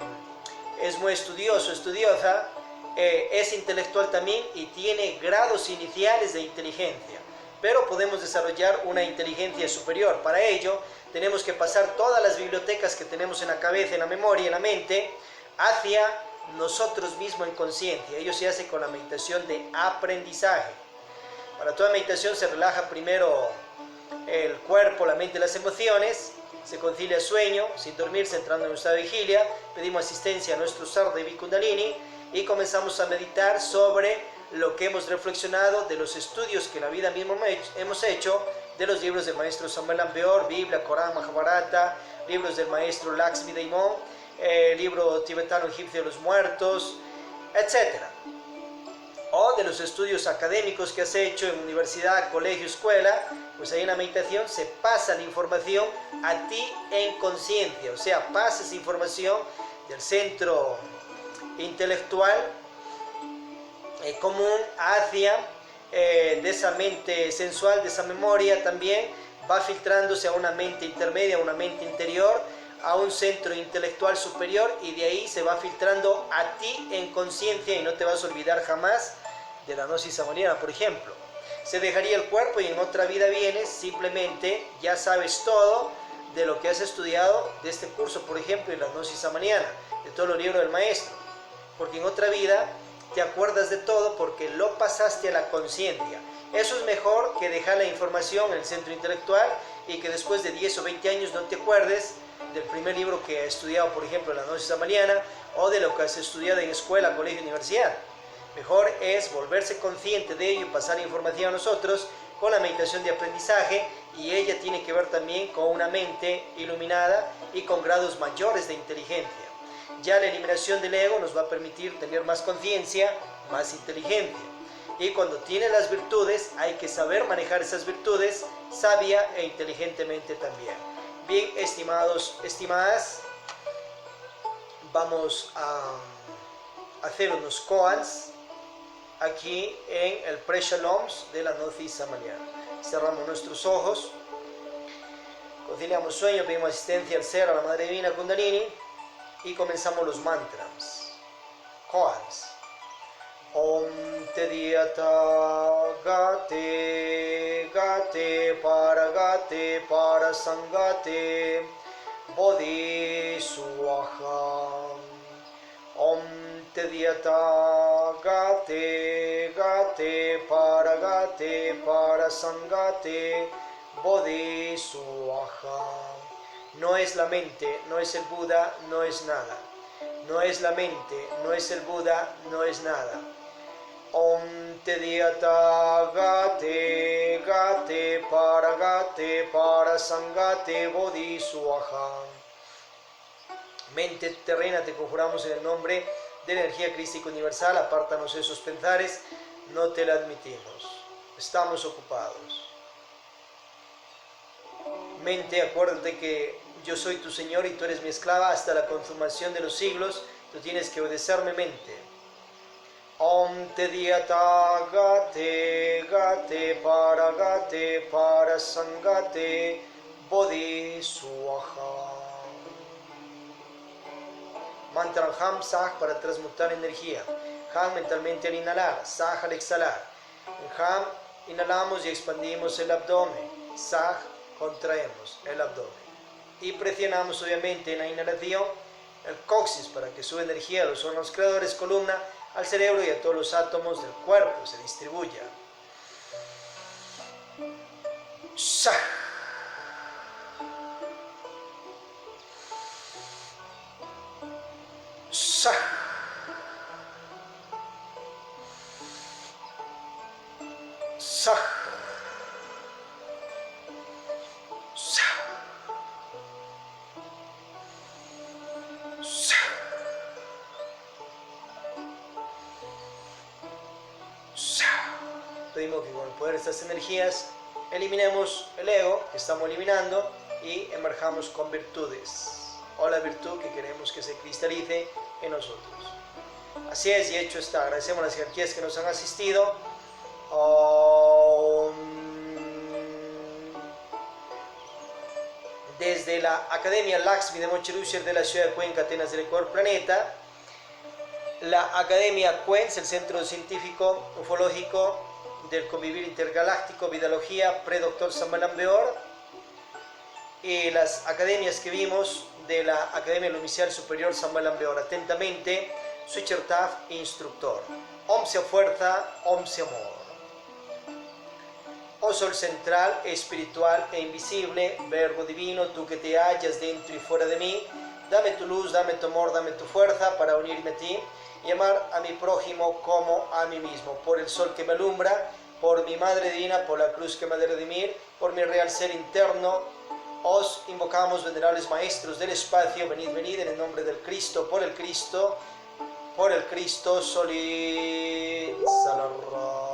es muy estudioso, estudiosa, es intelectual también y tiene grados iniciales de inteligencia, pero podemos desarrollar una inteligencia superior. Para ello, tenemos que pasar todas las bibliotecas que tenemos en la cabeza, en la memoria, en la mente, hacia nosotros mismos en conciencia. Ello se hace con la meditación de aprendizaje. Para toda meditación se relaja primero el cuerpo, la mente y las emociones, se concilia el sueño, sin dormirse, entrando en un estado de vigilia, pedimos asistencia a nuestro ser de Kundalini y comenzamos a meditar sobre lo que hemos reflexionado de los estudios que en la vida misma hemos hecho, de los libros del maestro Samuel Lambeor, Biblia, Corán, Mahabharata, libros del maestro Lakshmi Daimon, libro tibetano egipcio de los muertos, etc. O de los estudios académicos que has hecho en universidad, colegio, escuela, pues ahí en la meditación se pasa la información a ti en conciencia, o sea, pasa esa información del centro intelectual común hacia de esa mente sensual, de esa memoria también, va filtrándose a una mente intermedia, a una mente interior, a un centro intelectual superior, y de ahí se va filtrando a ti en conciencia, y no te vas a olvidar jamás de la gnosis samariana, por ejemplo. Se dejaría el cuerpo y en otra vida vienes, simplemente ya sabes todo de lo que has estudiado de este curso, por ejemplo, y la gnosis samaniana, de todos los libros del maestro, porque en otra vida te acuerdas de todo porque lo pasaste a la conciencia. Eso es mejor que dejar la información en el centro intelectual y que después de 10 o 20 años no te acuerdes del primer libro que has estudiado, por ejemplo, la gnosis samaniana, o de lo que has estudiado en escuela, colegio, universidad. Mejor es volverse consciente de ello y pasar información a nosotros con la meditación de aprendizaje, y ella tiene que ver también con una mente iluminada y con grados mayores de inteligencia. Ya la eliminación del ego nos va a permitir tener más conciencia, más inteligencia. Y cuando tiene las virtudes, hay que saber manejar esas virtudes sabia e inteligentemente también. Bien, estimados, estimadas, vamos a hacer unos koans aquí en el Pre-Shaloms de la gnosis samaniana. Cerramos nuestros ojos, conciliamos sueño, pedimos asistencia al ser, a la Madre Divina Kundalini, y comenzamos los mantras. Koans. Om Tediyata Gate Gate para Sangate Bodhi Swaha. Om Tediyata Gate Gate para Sangate Bodhi Swaha. No es la mente, no es el Buda, no es nada. No es la mente, no es el Buda, no es nada. Om Tediyata Gate Gate para Sangate Bodhi Swaha. Mente terrena, te conjuramos en el nombre de la energía crística universal, apártanos esos pensares, no te la admitimos, estamos ocupados. Mente, acuérdate que yo soy tu Señor y tú eres mi esclava hasta la consumación de los siglos, tú tienes que obedecerme, mente. Om Tediyata Gate Gate para Sangate Bodhi Swaha. Mantra Ham Sah para transmutar energía. Ham mentalmente al inhalar, Sah al exhalar. En Ham inhalamos y expandimos el abdomen. Sah contraemos el abdomen. Y presionamos obviamente en la inhalación el coxis para que su energía a los órganos creadores, columna, al cerebro y a todos los átomos del cuerpo se distribuya. Sah. Sah. Sah. Sah. Sah. Sah. Pedimos que con el poder de estas energías eliminemos el ego que estamos eliminando y emerjamos con virtudes, o la virtud que queremos que se cristalice en nosotros. Así es, y hecho está. Agradecemos a las jerarquías que nos han asistido. Desde la Academia Lakshmi de Moncherusher de la ciudad de Cuenca, Atenas del Ecuador Planeta, la Academia CUENS, el Centro Científico Ufológico del Convivir Intergaláctico, Vidalogía, Pre-Doctor Samuel Ambeor, y las academias que vimos de la Academia Lumicial Superior Samuel Ambeor. Atentamente, Switcher Taf, instructor. Om sea fuerza, Om sea amor. Oh Sol central, espiritual e invisible, Verbo divino, tú que te hallas dentro y fuera de mí, dame tu luz, dame tu amor, dame tu fuerza para unirme a ti y amar a mi prójimo como a mí mismo. Por el sol que me alumbra, por mi Madre Divina, por la cruz que me ha de redimir, por mi real ser interno, os invocamos, venerables maestros del espacio, venid, venid en el nombre del Cristo, por el Cristo, Solid Salarra.